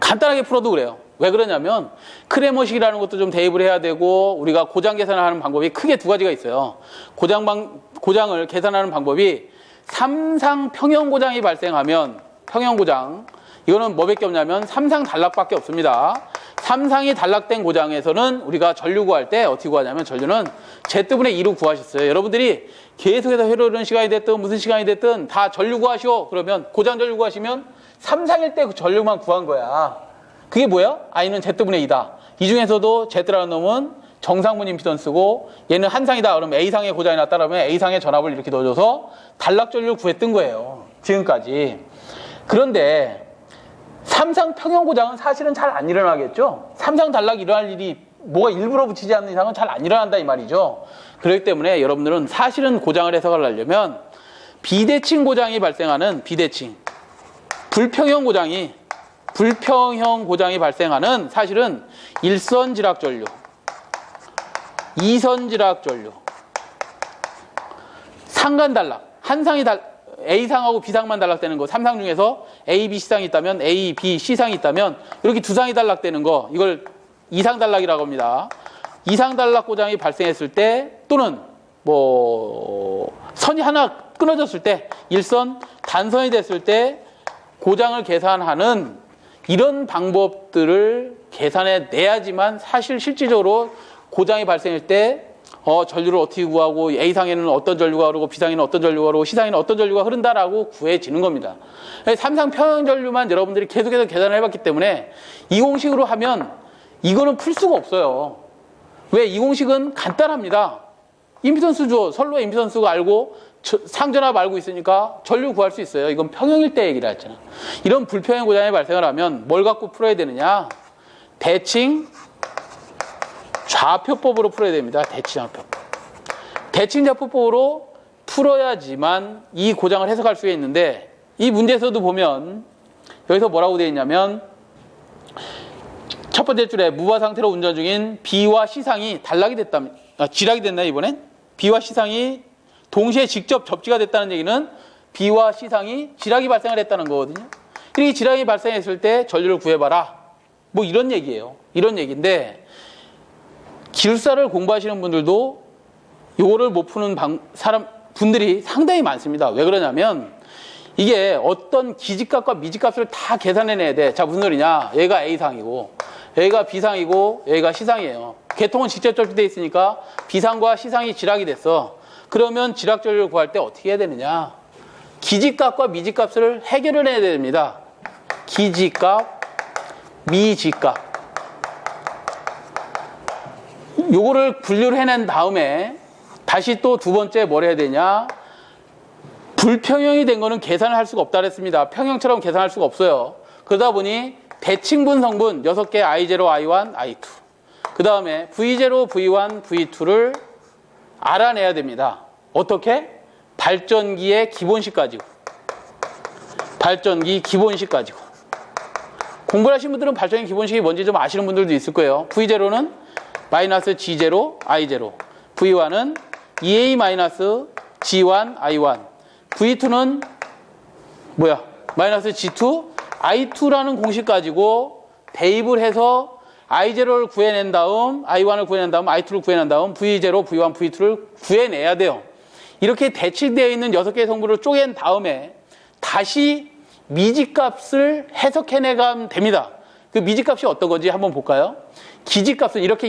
간단하게 풀어도 그래요. 왜 그러냐면 크레머식이라는 것도 좀 대입을 해야 되고 우리가 고장 계산을 하는 방법이 크게 두 가지가 있어요. 고장을 계산하는 방법이 삼상 평형고장이 발생하면 평형고장 이거는 뭐밖에 없냐면 삼상 단락밖에 없습니다. 삼상이 단락된 고장에서는 우리가 전류 구할 때 어떻게 구하냐면 전류는 Z분의 2로 구하셨어요. 여러분들이 계속해서 회로는 시간이 됐든 무슨 시간이 됐든 다 전류 구하시오. 그러면 고장 전류 구하시면 삼상일 때 그 전류만 구한 거야. 그게 뭐야? I는 Z분의 2다. 이 중에서도 Z라는 놈은 정상분 임피던스고 얘는 한상이다. 그러면 A상의 고장이 났다 그러면 A상의 전압을 이렇게 넣어줘서 단락전류를 구했던 거예요. 지금까지. 그런데 삼상 평형 고장은 사실은 잘 안 일어나겠죠. 삼상 단락이 일어날 일이 뭐가 일부러 붙이지 않는 이상은 잘 안 일어난다 이 말이죠. 그렇기 때문에 여러분들은 사실은 고장을 해석을 하려면 비대칭 고장이 발생하는 불평형 고장이 발생하는 사실은 1선 지락 전류 2선 지락 전류, 상간 단락, A상하고 B상만 단락되는 거, 3상 중에서 A, B, C상이 있다면 A, B, C상이 있다면 이렇게 두 상이 단락되는 거, 이걸 이상 단락이라고 합니다. 이상 단락 고장이 발생했을 때 또는 뭐 선이 하나 끊어졌을 때, 일선 단선이 됐을 때 고장을 계산하는 이런 방법들을 계산해 내야지만 사실 실질적으로 고장이 발생할 때 전류를 어떻게 구하고 A상에는 어떤 전류가 흐르고 B상에는 어떤 전류가 흐르고 C상에는 어떤 전류가 흐른다라고 구해지는 겁니다. 3상 평형 전류만 여러분들이 계속해서 계산을 해봤기 때문에 이 공식으로 하면 이거는 풀 수가 없어요. 왜? 이 공식은 간단합니다. 임피던스 줘. 선로의 임피던스가 알고 상전압 알고 있으니까 전류 구할 수 있어요. 이건 평형일 때 얘기를 했잖아. 이런 불평형 고장이 발생을 하면 뭘 갖고 풀어야 되느냐? 대칭 좌표법으로 풀어야 됩니다. 대칭 좌표법. 대칭 좌표법으로 풀어야지만 이 고장을 해석할 수가 있는데, 이 문제에서도 보면 여기서 뭐라고 되어 있냐면 첫 번째 줄에 무바 상태로 운전 중인 B와 C상이 단락이 됐다면, 지락이 됐나 이번엔? B와 C상이 동시에 직접 접지가 됐다는 얘기는 B와 C상이 지락이 발생을 했다는 거거든요. 이렇게 지락이 발생했을 때 전류를 구해봐라. 뭐 이런 얘기예요. 이런 얘기인데, 기술사를 공부하시는 분들도 요거를 못 푸는 분들이 상당히 많습니다. 왜 그러냐면 이게 어떤 기지값과 미지값을 다 계산해내야 돼. 자, 무슨 소리냐? 얘가 A상이고 여기가 B상이고 여기가 C상이에요. 계통은 직접 접지되어 있으니까 B상과 C상이 지락이 됐어. 그러면 지락 전류를 구할 때 어떻게 해야 되느냐? 기지값과 미지값을 해결을 해야 됩니다. 기지값, 미지값. 요거를 분류를 해낸 다음에 다시 또 두 번째 뭘 해야 되냐? 불평형이 된 거는 계산을 할 수가 없다 그랬습니다. 평형처럼 계산할 수가 없어요. 그러다 보니 대칭분 성분 6개 I0, I1, I2. 그 다음에 V0, V1, V2를 알아내야 됩니다. 어떻게? 발전기의 기본식 가지고. 발전기 기본식 가지고. 공부를 하신 분들은 발전기 기본식이 뭔지 좀 아시는 분들도 있을 거예요. V0는 마이너스 G0, I0. V1은 EA 마이너스 G1, I1. V2는 뭐야? 마이너스 G2, I2라는 공식 가지고 대입을 해서 I0를 구해낸 다음, I1을 구해낸 다음, I2를 구해낸 다음 V0, V1, V2를 구해내야 돼요. 이렇게 대칭되어 있는 6개의 성분을 쪼갠 다음에 다시 미지값을 해석해내가면 됩니다. 그 미지값이 어떤 건지 한번 볼까요? 기지값은 이렇게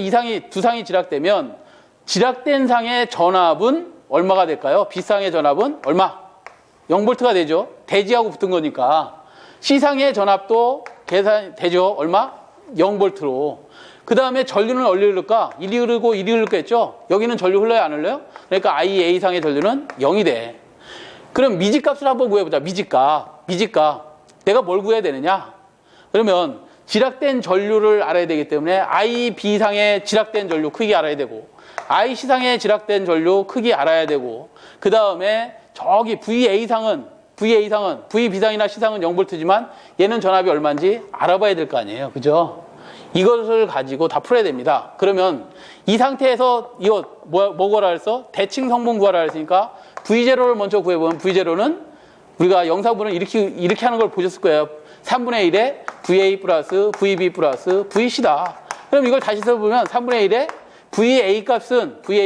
두 상이 지락되면 지락된 상의 전압은 얼마가 될까요? B상의 전압은 얼마? 0V가 되죠. 대지하고 붙은 거니까. C상의 전압도 계산되죠. 얼마? 0V로. 그 다음에 전류는 얼리 흐를까? 이리 흐르고 이리 흐르겠죠? 여기는 전류 흘러요, 안 흘러요? 그러니까 IA상의 전류는 0이 돼. 그럼 미지값을 한번 구해보자. 미지값. 내가 뭘 구해야 되느냐? 그러면 지락된 전류를 알아야 되기 때문에 IB상의 지락된 전류 크기 알아야 되고, IC상의 지락된 전류 크기 알아야 되고, 그 다음에 저기 VA상은 VB상이나 C상은 0V지만 얘는 전압이 얼마인지 알아봐야 될 거 아니에요. 그죠? 이것을 가지고 다 풀어야 됩니다. 그러면 이 상태에서 이거 뭐 구하라 했어? 대칭 성분 구하라 했으니까 V0를 먼저 구해보면 V0는 우리가 영상분을 이렇게 하는 걸 보셨을 거예요. 3분의 1에 VA 플러스 VB 플러스 VC다. 그럼 이걸 다시 써보면 3분의 1에 VA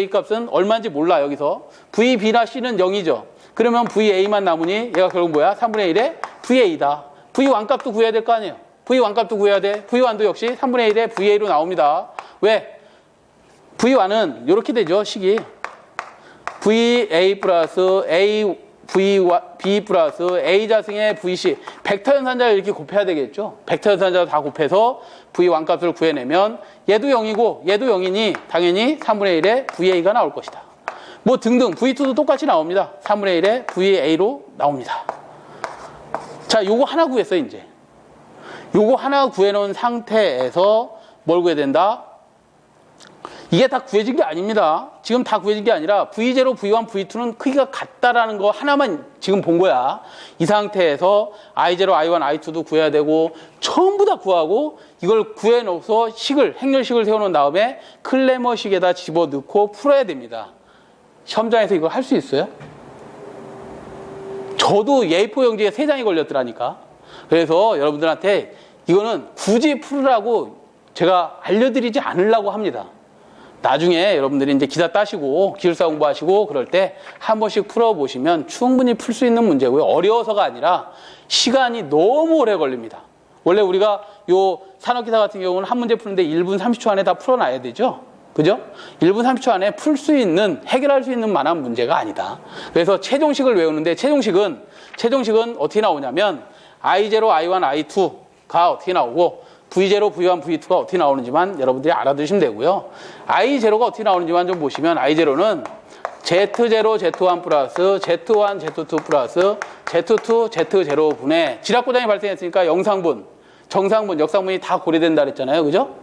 값은 얼마인지 몰라. 여기서 VB나 C는 0이죠. 그러면 VA만 남으니 얘가 결국 뭐야? 3분의 1에 VA다. V1 값도 구해야 될 거 아니에요. V1 값도 구해야 돼. V1도 역시 3분의 1에 VA로 나옵니다. 왜? V1은 이렇게 되죠. 식이 VA 플러스 A B 플러스 A 자승의 VC 벡터 연산자를 이렇게 곱해야 되겠죠. 벡터 연산자 다 곱해서 V1 값을 구해내면 얘도 0이고 얘도 0이니 당연히 3분의 1에 VA가 나올 것이다. 뭐 등등 V2도 똑같이 나옵니다. 3분의 1에 VA로 나옵니다. 자, 요거 하나 구했어. 이제 요거 하나 구해놓은 상태에서 뭘 구해야 된다? 이게 다 구해진 게 아닙니다. 지금 다 구해진 게 아니라 V0, V1, V2는 크기가 같다라는 거 하나만 지금 본 거야. 이 상태에서 I0, I1, I2도 구해야 되고 전부 다 구하고 이걸 구해놓고서 행렬식을 세워놓은 다음에 클레머식에다 집어넣고 풀어야 됩니다. 시험장에서 이걸 할 수 있어요? 저도 A4 용지에 3장이 걸렸더라니까. 그래서 여러분들한테 이거는 굳이 풀으라고 제가 알려드리지 않으려고 합니다. 나중에 여러분들이 이제 기사 따시고 기술사 공부하시고 그럴 때 한 번씩 풀어보시면 충분히 풀 수 있는 문제고요. 어려워서가 아니라 시간이 너무 오래 걸립니다. 원래 우리가 요 산업기사 같은 경우는 한 문제 푸는데 1분 30초 안에 다 풀어놔야 되죠. 그죠? 1분 30초 안에 풀 수 있는, 해결할 수 있는 만한 문제가 아니다. 그래서 최종식을 외우는데 최종식은 어떻게 나오냐면 I0, I1, I2가 어떻게 나오고 V0, V1, V2가 어떻게 나오는지만 여러분들이 알아두시면 되고요. I0가 어떻게 나오는지만 좀 보시면 I0는 Z0, Z1 플러스 Z1, Z2 플러스 Z2, Z0 분의 지락고장이 발생했으니까 영상분, 정상분, 역상분이 다 고려된다 그랬잖아요. 그죠?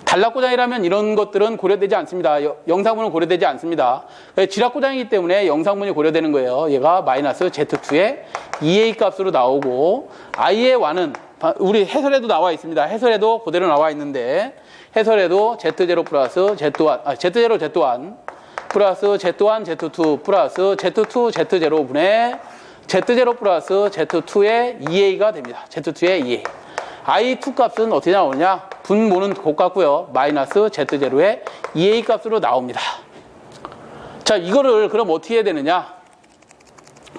단락고장이라면 이런 것들은 고려되지 않습니다. 영상분은 고려되지 않습니다. 지락고장이기 때문에 영상분이 고려되는 거예요. 얘가 마이너스 Z2의 2A 값으로 나오고 I의 Y는 우리 해설에도 나와 있습니다. 해설에도 그대로 나와 있는데 해설에도 Z0 플러스 Z1, Z0, Z1 플러스 Z1, Z2 플러스 Z2, Z0 분의 Z0 플러스 Z2의 2A가 됩니다. Z2의 2A. I2 값은 어떻게 나오느냐? 분모는 곱같고요. 마이너스 Z0의 2A 값으로 나옵니다. 자, 이거를 그럼 어떻게 해야 되느냐?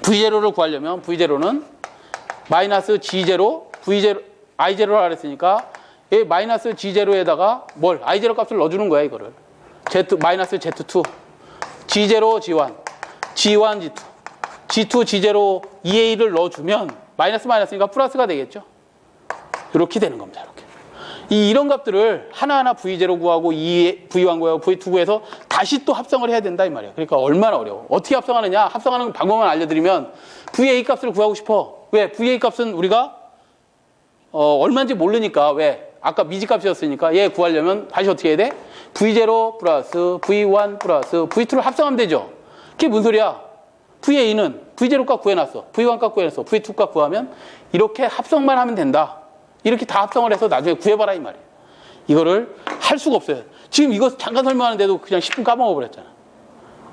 V0를 구하려면 V0는 마이너스 G0, V0, I0라 그랬으니까 이 마이너스 G0에다가 뭘? I0 값을 넣어주는 거야, 이거를. 마이너스 Z2, G0, G1, G1, G2, G2, G0, 2A를 넣어주면 마이너스니까 플러스가 되겠죠. 이렇게 되는 겁니다. 이렇게. 이런 값들을 하나하나 V0 구하고 V1 구하고 V2 구해서 다시 또 합성을 해야 된다 이 말이에요. 그러니까 얼마나 어려워. 어떻게 합성하느냐? 합성하는 방법만 알려드리면 VA 값을 구하고 싶어. 왜? VA 값은 우리가 얼마인지 모르니까. 왜? 아까 미지값이었으니까 얘 구하려면 다시 어떻게 해야 돼? V0 플러스 V1 플러스 V2를 합성하면 되죠. 그게 무슨 소리야? VA는 V0 값 구해놨어. V1 값 구해놨어. V2 값 구하면 이렇게 합성만 하면 된다. 이렇게 다 합성을 해서 나중에 구해봐라 이 말이에요. 이거를 할 수가 없어요. 지금 이거 잠깐 설명하는데도 그냥 10분 까먹어버렸잖아.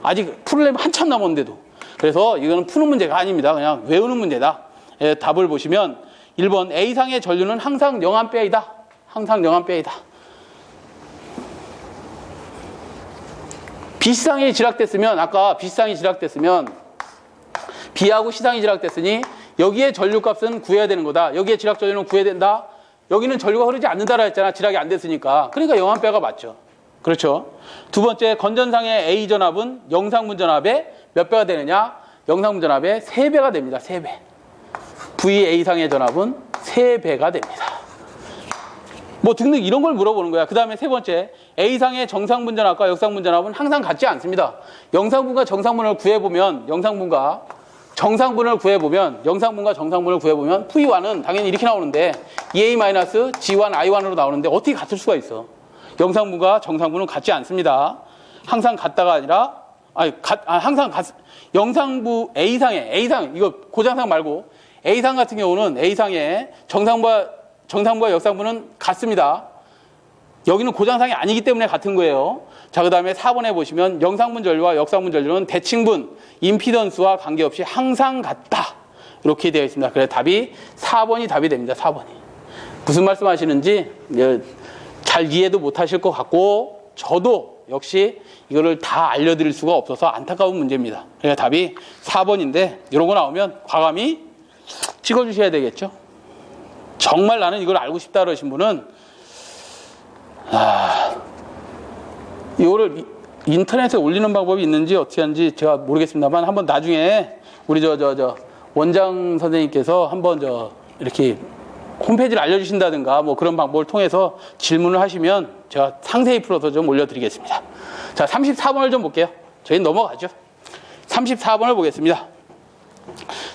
아직 풀려면 한참 남았는데도. 그래서 이거는 푸는 문제가 아닙니다. 그냥 외우는 문제다. 예, 답을 보시면 1번 A상의 전류는 항상 0A이다. 항상 0A이다. B상이 지락됐으면 아까 B상이 지락됐으면 B하고 C상이 지락됐으니 여기에 전류값은 구해야 되는 거다. 여기에 지락 전류는 구해야 된다. 여기는 전류가 흐르지 않는다라 했잖아. 지락이 안 됐으니까. 그러니까 0A가 맞죠. 그렇죠. 두 번째, 건전상의 A 전압은 영상분 전압의 몇 배가 되느냐? 영상분 전압의 3배가 됩니다. 3배. VA상의 전압은 3배가 됩니다. 뭐 등등 이런 걸 물어보는 거야. 그 다음에 세 번째, A상의 정상분 전압과 역상분 전압은 항상 같지 않습니다. 영상분과 정상분을 구해보면 영상분과 정상분을 구해보면 V1은 당연히 이렇게 나오는데 EA-G1, I1으로 나오는데 어떻게 같을 수가 있어? 영상분과 정상분은 같지 않습니다. 항상 같다가 아니라 영상부 A상 이거 고장상 말고 A상 같은 경우는 A상의 정상부와 역상부는 같습니다. 여기는 고장상이 아니기 때문에 같은 거예요. 자, 그 다음에 4번에 보시면 영상분 전류와 역상분 전류는 대칭분, 임피던스와 관계없이 항상 같다. 이렇게 되어 있습니다. 그래서 답이 4번이 답이 됩니다. 4번이. 무슨 말씀 하시는지 잘 이해도 못 하실 것 같고 저도 역시 이거를 다 알려드릴 수가 없어서 안타까운 문제입니다. 그러니까 답이 4번인데 이런 거 나오면 과감히 찍어주셔야 되겠죠. 정말 나는 이걸 알고 싶다 그러신 분은 이거를 인터넷에 올리는 방법이 있는지 어떻게 하는지 제가 모르겠습니다만 한번 나중에 우리 원장 선생님께서 한번 이렇게 홈페이지를 알려주신다든가 뭐 그런 방법을 통해서 질문을 하시면 제가 상세히 풀어서 좀 올려드리겠습니다. 자, 34번을 좀 볼게요. 저희는 넘어가죠. 34번을 보겠습니다.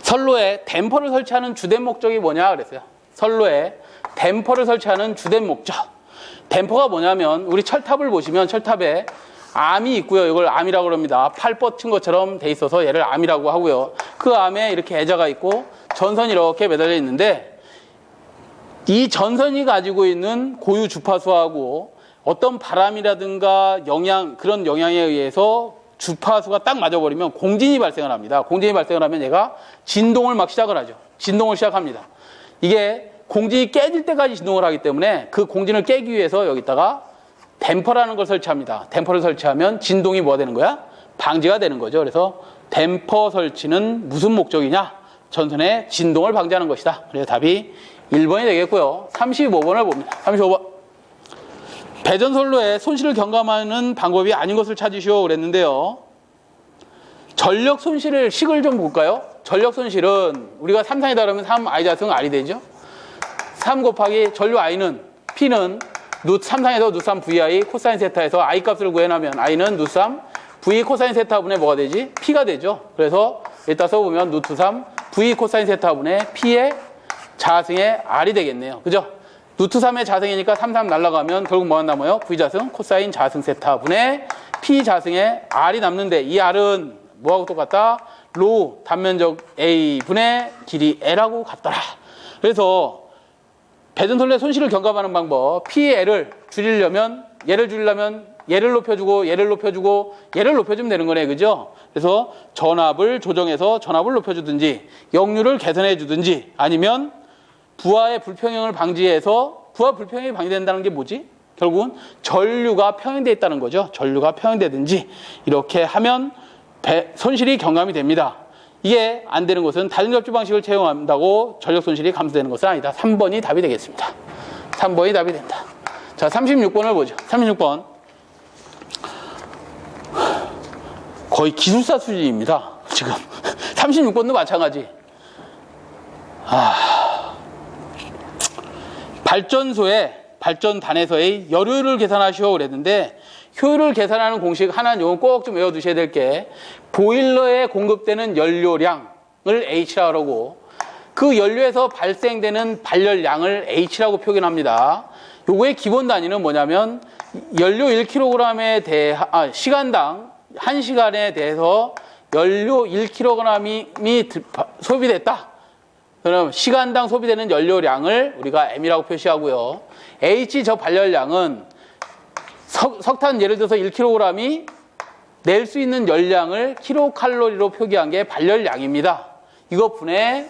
선로에 댐퍼를 설치하는 주된 목적이 뭐냐 그랬어요. 선로에 댐퍼를 설치하는 주된 목적. 댐퍼가 뭐냐면 우리 철탑을 보시면 철탑에 암이 있고요. 이걸 암이라고 합니다. 팔 뻗친 것처럼 돼 있어서 얘를 암이라고 하고요. 그 암에 이렇게 애자가 있고 전선이 이렇게 매달려 있는데 이 전선이 가지고 있는 고유 주파수하고 어떤 바람이라든가 그런 영향에 의해서 주파수가 딱 맞아버리면 공진이 발생을 합니다. 공진이 발생을 하면 얘가 진동을 막 시작을 하죠. 진동을 시작합니다. 이게 공진이 깨질 때까지 진동을 하기 때문에 그 공진을 깨기 위해서 여기다가 댐퍼라는 걸 설치합니다. 댐퍼를 설치하면 진동이 뭐가 되는 거야? 방지가 되는 거죠. 그래서 댐퍼 설치는 무슨 목적이냐? 전선의 진동을 방지하는 것이다. 그래서 답이 1번이 되겠고요. 35번을 봅니다. 35번. 배전선로에 손실을 경감하는 방법이 아닌 것을 찾으시오 그랬는데요. 전력 손실을 식을 좀 볼까요? 전력 손실은 우리가 3상이다 그러면 3i 자승 r이 되죠. 3 곱하기 전류 i는 p는 누 3상에서 누 3 vi 코사인 세타에서 i 값을 구해내면 i는 누 3 v 코사인 세타분의 뭐가 되지? p가 되죠. 그래서 일단 써보면 누 3 v 코사인 세타분의 p의 자승의 r이 되겠네요. 그죠? 루트 3의 자승이니까 3, 3 날라가면 결국 뭐가 남아요? V자승, 코사인 자승 세타분의 P자승의 R이 남는데 이 R은 뭐하고 똑같다? 로 단면적 A분의 길이 L하고 같더라. 그래서 배전선로의 손실을 경감하는 방법 PL을 줄이려면 얘를 줄이려면 얘를 높여주고 얘를 높여주고 얘를 높여주면 되는 거네. 그죠? 그래서 전압을 조정해서 전압을 높여주든지 역류를 개선해 주든지 아니면 부하의 불평형을 방지해서 부하 불평형이 방지된다는 게 뭐지? 결국은 전류가 평형되어 있다는 거죠. 전류가 평형되든지 이렇게 하면 손실이 경감이 됩니다. 이게 안 되는 것은 다른 접지 방식을 채용한다고 전력 손실이 감소되는 것은 아니다. 3번이 답이 되겠습니다. 3번이 답이 된다. 자, 36번을 보죠. 36번. 거의 기술사 수준입니다. 지금 36번도 마찬가지. 발전단에서의 열효율을 계산하시오 그랬는데 효율을 계산하는 공식 하나는 이건 꼭 좀 외워두셔야 될 게 보일러에 공급되는 연료량을 H라고 그러고 그 연료에서 발생되는 발열량을 H라고 표현합니다. 요거의 기본 단위는 뭐냐면 연료 1kg에 대해 시간당 1시간에 대해서 연료 1kg이 소비됐다. 그럼 시간당 소비되는 연료량을 우리가 M이라고 표시하고요. H 저 발열량은 석탄 예를 들어서 1kg이 낼 수 있는 열량을 킬로칼로리로 표기한 게 발열량입니다. 이거 분해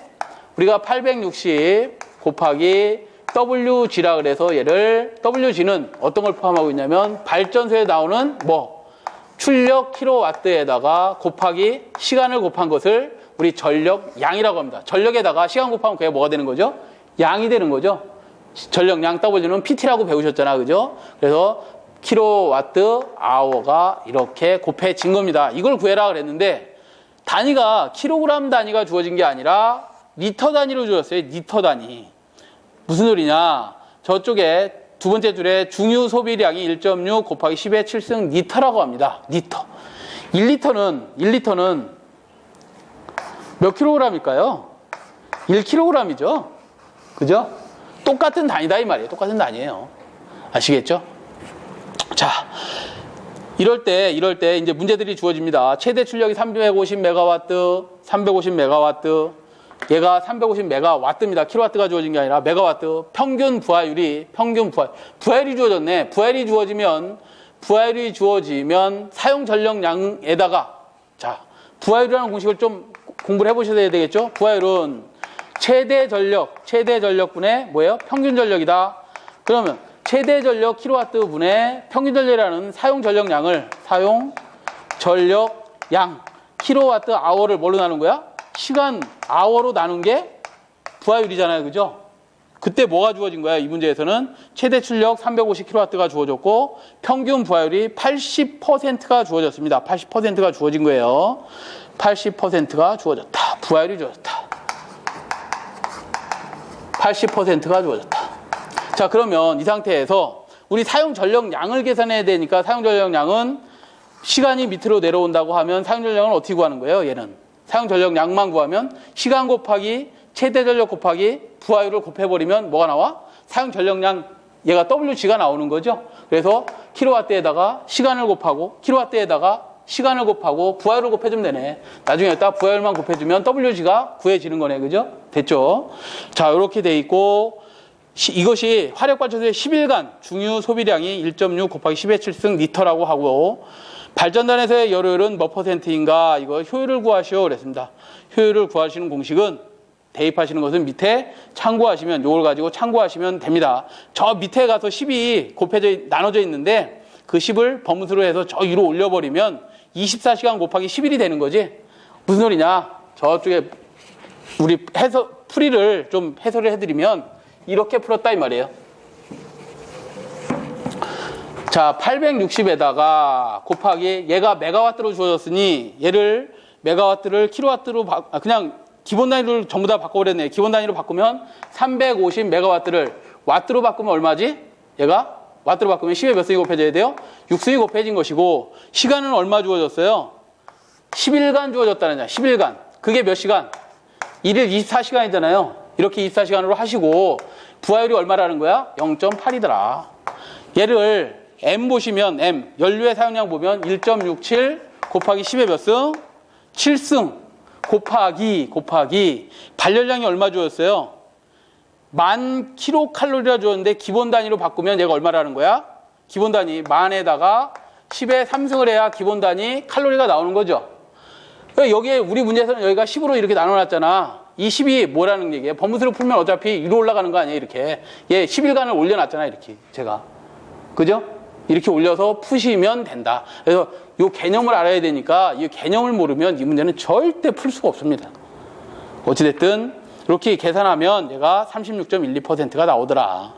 우리가 860 곱하기 WG라 그래서 얘를 WG는 어떤 걸 포함하고 있냐면 발전소에 나오는 출력 킬로와트에다가 곱하기 시간을 곱한 것을 우리 전력량이라고 합니다. 전력에다가 시간 곱하면 그게 뭐가 되는 거죠? 양이 되는 거죠. 전력량 W는 PT라고 배우셨잖아. 그죠? 그래서 킬로와트 아워가 이렇게 곱해진 겁니다. 이걸 구해라 그랬는데 단위가 킬로그램 단위가 주어진 게 아니라 리터 단위로 주었어요. 리터 단위. 무슨 소리냐? 저쪽에 두 번째 줄에 중유 소비량이 1.6 곱하기 10의 7승 리터라고 합니다. 리터. 1리터는 몇 킬로그램일까요? 1킬로그램이죠. 그죠? 똑같은 단위다 이 말이에요. 똑같은 단위예요. 아시겠죠? 자, 이럴 때 이제 문제들이 주어집니다. 최대 출력이 350메가와트, 350메가와트. 얘가 350메가와트입니다. 킬로와트가 주어진 게 아니라 메가와트. 평균 부하율이 부하율이 주어졌네. 부하율이 주어지면 사용 전력량에다가 자, 부하율이라는 공식을 좀 공부를 해보셔야 되겠죠? 부하율은 최대 전력분의 뭐예요? 평균 전력이다. 그러면 최대 전력 킬로와트 분의 평균 전력이라는 사용 전력량 킬로와트 아워를 뭘로 나눈 거야? 시간 아워로 나눈 게 부하율이잖아요. 그죠? 그때 뭐가 주어진 거야? 이 문제에서는 최대 출력 350킬로와트가 주어졌고 평균 부하율이 80%가 주어졌습니다. 80%가 주어진 거예요. 80%가 주어졌다. 부하율이 주어졌다. 80%가 주어졌다. 자, 그러면 이 상태에서 우리 사용 전력량을 계산해야 되니까 사용 전력량은 시간이 밑으로 내려온다고 하면 사용 전력량을 어떻게 구하는 거예요? 얘는 사용 전력량만 구하면 시간 곱하기 최대 전력 곱하기 부하율을 곱해버리면 뭐가 나와? 사용 전력량 얘가 WG가 나오는 거죠. 그래서 킬로와트에다가 시간을 곱하고 킬로와트에다가 시간을 곱하고 부하율을 곱해주면 되네. 나중에 여기다 부하율만 곱해주면 WG가 구해지는 거네. 그죠? 됐죠? 자, 이렇게 돼 있고 이것이 화력발전소의 10일간 중유 소비량이 1.6 곱하기 10의 7승 리터라고 하고 발전단에서의 열효율은 몇 퍼센트인가? 이거 효율을 구하시오 그랬습니다. 효율을 구하시는 공식은 대입하시는 것은 밑에 참고하시면, 이걸 가지고 참고하시면 됩니다. 저 밑에 가서 10이 나눠져 있는데 그 10을 범수로 해서 저 위로 올려버리면 24시간 곱하기 10일이 되는 거지. 무슨 소리냐? 저쪽에 우리 풀이를 좀 해설을 해드리면 이렇게 풀었다 이 말이에요. 자, 860에다가 곱하기 얘가 메가와트로 주어졌으니 얘를 메가와트를 킬로와트로 그냥 기본 단위를 전부 다 바꿔버렸네. 기본 단위로 바꾸면 350 메가와트를 와트로 바꾸면 얼마지? 얘가 와트로 바꾸면 10에 몇 승이 곱해져야 돼요? 6승이 곱해진 것이고, 시간은 얼마 주어졌어요? 10일간 주어졌다는 거야. 10일간. 그게 몇 시간? 1일 24시간이잖아요. 이렇게 24시간으로 하시고 부하율이 얼마라는 거야? 0.8이더라. 얘를 M 보시면 M, 연료의 사용량 보면 1.67 곱하기 10에 몇 승? 7승 곱하기 발열량이 얼마 주었어요? 1000kcal라 주었는데 기본 단위로 바꾸면 얘가 얼마라는 거야? 기본 단위 만에다가 10에 3승을 해야 기본 단위 칼로리가 나오는 거죠. 여기에 우리 문제에서는 여기가 10으로 이렇게 나눠놨잖아. 이 10이 뭐라는 얘기예요? 범수로 풀면 어차피 위로 올라가는 거 아니에요? 이렇게. 얘 10일간을 올려놨잖아. 이렇게 제가. 그죠? 이렇게 올려서 푸시면 된다. 그래서 이 개념을 알아야 되니까 이 개념을 모르면 이 문제는 절대 풀 수가 없습니다. 어찌됐든 이렇게 계산하면 얘가 36.12%가 나오더라.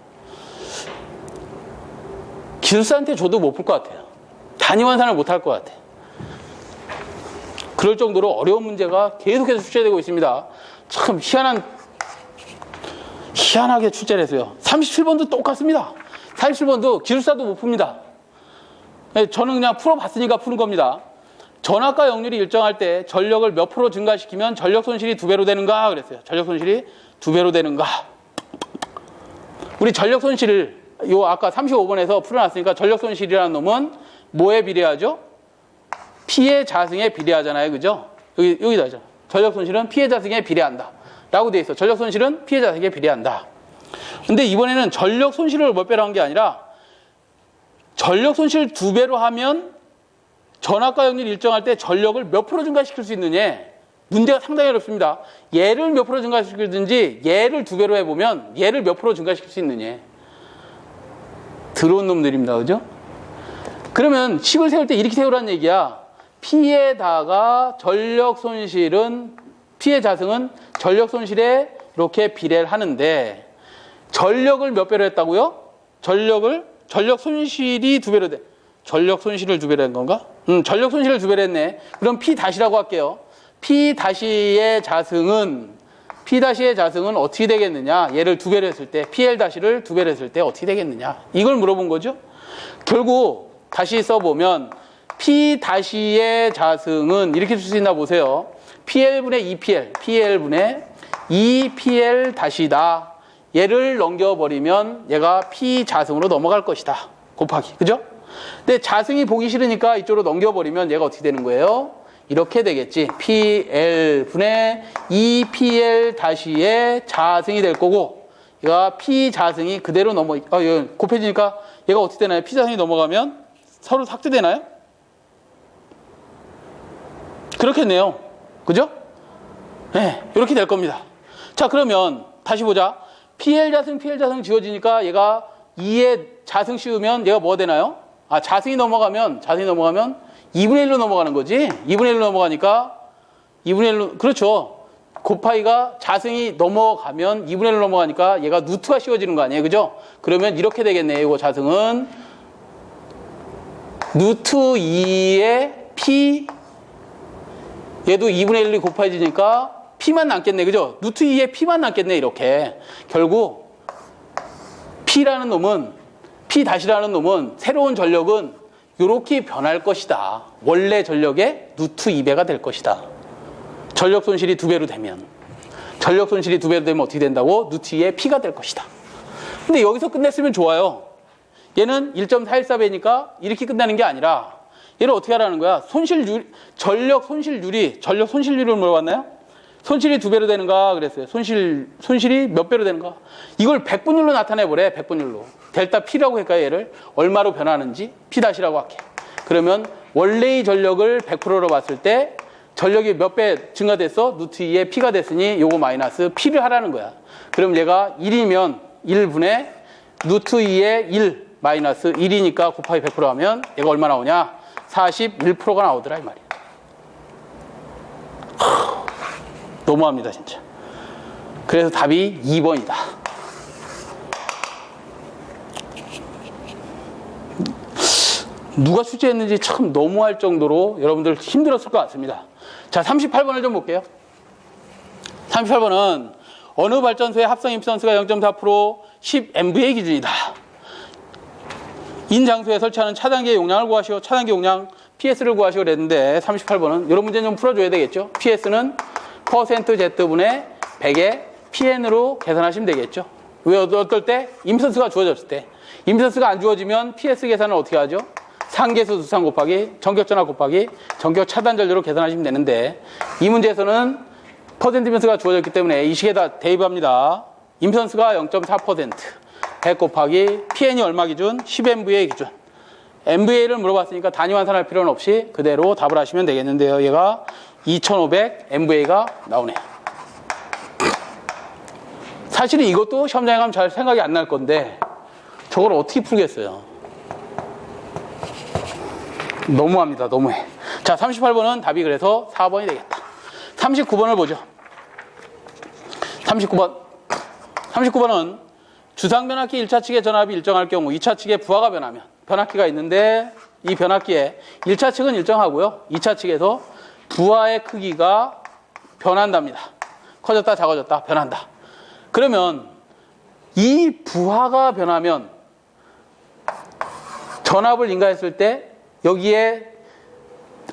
기술사한테 줘도 못 풀 것 같아요. 단위 환산을 못 할 것 같아요. 그럴 정도로 어려운 문제가 계속해서 출제되고 있습니다. 참 희한하게 출제를 했어요. 37번도 똑같습니다. 47번도 기술사도 못 풉니다. 저는 그냥 풀어봤으니까 푸는 겁니다. 전압과 역률이 일정할 때 전력을 몇 프로 증가시키면 전력 손실이 2배로 되는가 그랬어요. 전력 손실이 2배로 되는가. 우리 전력 손실을 아까 35번에서 풀어놨으니까 전력 손실이라는 놈은 뭐에 비례하죠? 피해 자승에 비례하잖아요. 그죠? 여기다 하죠. 전력 손실은 피해 자승에 비례한다. 라고 돼 있어. 전력 손실은 피해 자승에 비례한다. 근데 이번에는 전력 손실을 몇 배로 한 게 아니라 전력 손실 2배로 하면 전압과 역률이 일정할 때 전력을 몇 프로 증가시킬 수 있느냐. 문제가 상당히 어렵습니다. 얘를 몇 프로 증가시키든지 얘를 2배로 해보면 얘를 몇 프로 증가시킬 수 있느냐. 더러운 놈들입니다. 그죠? 그러면 식을 세울 때 이렇게 세우라는 얘기야. P에다가 전력 손실은, 피해 자승은 전력 손실에 이렇게 비례를 하는데 전력을 몇 배로 했다고요? 전력 손실이 2배로 돼. 전력 손실을 2배로 한 건가? 전력 손실을 2배로 했네. 그럼 P 다시라고 할게요. P 다시의 자승은 어떻게 되겠느냐? 얘를 2배로 했을 때, PL 다시를 2배로 했을 때 어떻게 되겠느냐? 이걸 물어본 거죠. 결국 다시 써보면 P 다시의 자승은 이렇게 쓸 수 있나 보세요. PL분의 EPL, PL분의 EPL 다시다. 얘를 넘겨버리면 얘가 P 자승으로 넘어갈 것이다. 곱하기. 그죠? 근데 자승이 보기 싫으니까 이쪽으로 넘겨버리면 얘가 어떻게 되는 거예요? 이렇게 되겠지. PL분의 EPL 다시의 자승이 될 거고, 얘가 P 자승이 그대로 곱해지니까 얘가 어떻게 되나요? P 자승이 넘어가면 서로 삭제되나요? 그렇겠네요. 그죠? 네, 이렇게 될 겁니다. 자, 그러면 다시 보자. PL 자승 지워지니까 얘가 2에 자승 씌우면 얘가 뭐가 되나요? 자승이 넘어가면 2분의 1로 넘어가는 거지. 2분의 1로 넘어가니까 2분의 1로, 그렇죠. 곱하기가 자승이 넘어가면 2분의 1로 넘어가니까 얘가 루트가 씌워지는 거 아니에요. 그죠? 그러면 이렇게 되겠네요. 이거 자승은 루트 2의 P, 얘도 2분의 1이 곱해지니까 P만 남겠네. 그죠? 루트 2의 P만 남겠네. 이렇게. 결국 P라는 놈은, P 다시라는 놈은 새로운 전력은 이렇게 변할 것이다. 원래 전력의 루트 2배가 될 것이다. 전력 손실이 2배로 되면. 전력 손실이 2배로 되면 어떻게 된다고? 루트 2의 P가 될 것이다. 근데 여기서 끝냈으면 좋아요. 얘는 1.414배니까 이렇게 끝나는 게 아니라 얘를 어떻게 하라는 거야? 전력 손실률을 물어봤나요? 손실이 2배로 되는가 그랬어요. 손실이 몇 배로 되는가? 이걸 백분율로 나타내보래. 백분율로. 델타 P라고 할까요? 얘를 얼마로 변하는지 P 다시라고 할게. 그러면 원래의 전력을 100%로 봤을 때 전력이 몇 배 증가됐어? 루트 2에 P가 됐으니 요거 마이너스 P를 하라는 거야. 그럼 얘가 1이면 1분의 루트 2에 1 마이너스 1이니까 곱하기 100% 하면 얘가 얼마 나오냐? 41%가 나오더라 이 말이야. 너무합니다 진짜. 그래서 답이 2번이다. 누가 출제했는지 참 너무할 정도로 여러분들 힘들었을 것 같습니다. 자, 38번을 좀 볼게요. 38번은 어느 발전소의 합성 임피던스가 0.4% 10MVA 기준이다. 인 장소에 설치하는 차단기의 용량을 구하시오. 차단기 용량 PS를 구하시오 그랬는데 38번은 이런 문제는 좀 풀어줘야 되겠죠. PS는 %Z분의 100의 PN으로 계산하시면 되겠죠. 왜 어떨 때? 임피던스가 주어졌을 때. 임피던스가 안 주어지면 PS 계산을 어떻게 하죠? 상계수 두상 곱하기 전격전압 곱하기 전격 차단 전류로 계산하시면 되는데 이 문제에서는 퍼센트 임피던스가 주어졌기 때문에 이 식에다 대입합니다. 임피던스가 0.4% 100 곱하기 PN이 얼마 기준? 10MVA 기준. MVA를 물어봤으니까 단위 환산할 필요는 없이 그대로 답을 하시면 되겠는데요. 얘가 2500 MVA가 나오네요. 사실은 이것도 시험장에 가면 잘 생각이 안 날 건데 저걸 어떻게 풀겠어요? 너무합니다. 너무해. 자, 38번은 답이 그래서 4번이 되겠다. 39번을 보죠. 39번은 주상변압기 1차 측의 전압이 일정할 경우 2차 측의 부하가 변하면 변압기가 있는데 이 변압기에 1차 측은 일정하고요. 2차 측에서 부하의 크기가 변한답니다. 커졌다 작아졌다 변한다. 그러면 이 부하가 변하면 전압을 인가했을 때 여기에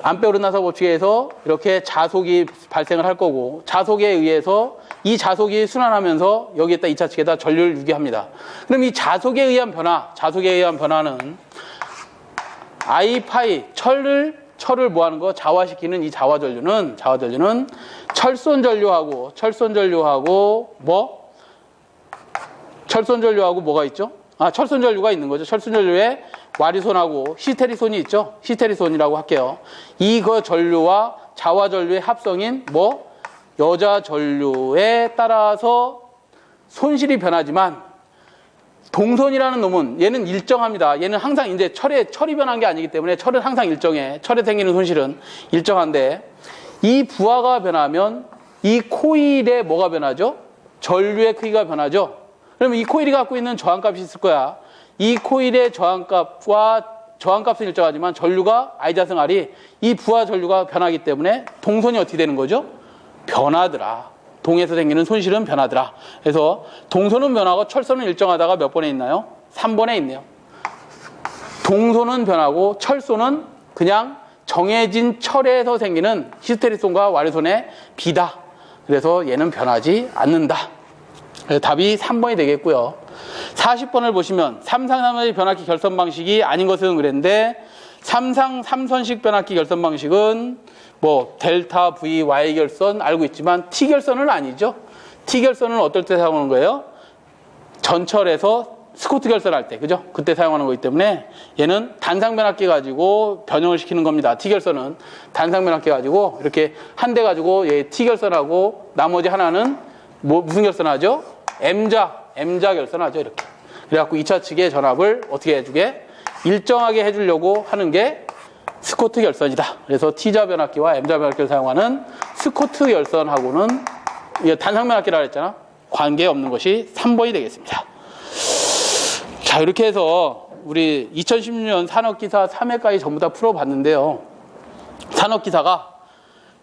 암페어르나사 법칙에서 이렇게 자속이 발생을 할 거고 자속에 의해서 이 자속이 순환하면서 여기에다 2차 측에다 전류를 유기합니다. 그럼 이 자속에 의한 변화는 I 파이 철을 뭐하는 거 자화시키는 이 자화전류는 철손전류하고 뭐가 있죠? 철손전류가 있는 거죠. 철손전류에 와리손하고 시테리손이 있죠. 시테리손이라고 할게요. 이거 전류와 자화전류의 합성인 여자 전류에 따라서 손실이 변하지만 동손이라는 놈은 얘는 일정합니다. 얘는 항상 이제 철이 변한 게 아니기 때문에 철은 항상 일정해. 철에 생기는 손실은 일정한데 이 부하가 변하면 이 코일에 뭐가 변하죠? 전류의 크기가 변하죠. 그러면 이 코일이 갖고 있는 저항값이 있을 거야. 이 코일의 저항값은 일정하지만 전류가 I자승 R이 이 부하 전류가 변하기 때문에 동선이 어떻게 되는 거죠? 변하더라. 동에서 생기는 손실은 변하더라. 그래서 동선은 변하고 철선은 일정하다가 몇 번에 있나요? 3번에 있네요. 동선은 변하고 철선은 그냥 정해진 철에서 생기는 히스테리손과 와리손의 비다. 그래서 얘는 변하지 않는다. 그래서 답이 3번이 되겠고요. 40번을 보시면 3상3선식 변압기 결선 방식이 아닌 것은 그랬는데 3상 3선식 변압기 결선 방식은 델타 V Y 결선 알고 있지만 T 결선은 아니죠. T 결선은 어떨 때 사용하는 거예요? 전철에서 스코트 결선할 때, 그죠? 그때 사용하는 거기 때문에 얘는 단상 변압기 가지고 변형을 시키는 겁니다. T 결선은 단상 변압기 가지고 이렇게 한 대 가지고 얘 T 결선하고 나머지 하나는 무슨 결선하죠? M자 결선하죠. 이렇게. 그래갖고 2차 측의 전압을 어떻게 해주게? 일정하게 해주려고 하는 게 스코트 결선이다. 그래서 T자 변압기와 M자 변압기를 사용하는 스코트 결선하고는 단상 변압기라고 했잖아. 관계없는 것이 3번이 되겠습니다. 자, 이렇게 해서 우리 2016년 산업기사 3회까지 전부 다 풀어봤는데요. 산업기사가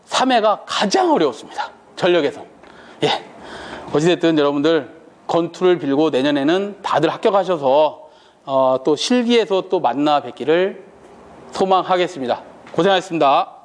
3회가 가장 어려웠습니다. 전력에서. 예. 어찌됐든 여러분들 건투를 빌고 내년에는 다들 합격하셔서 또 실기에서 또 만나 뵙기를 소망하겠습니다. 고생하셨습니다.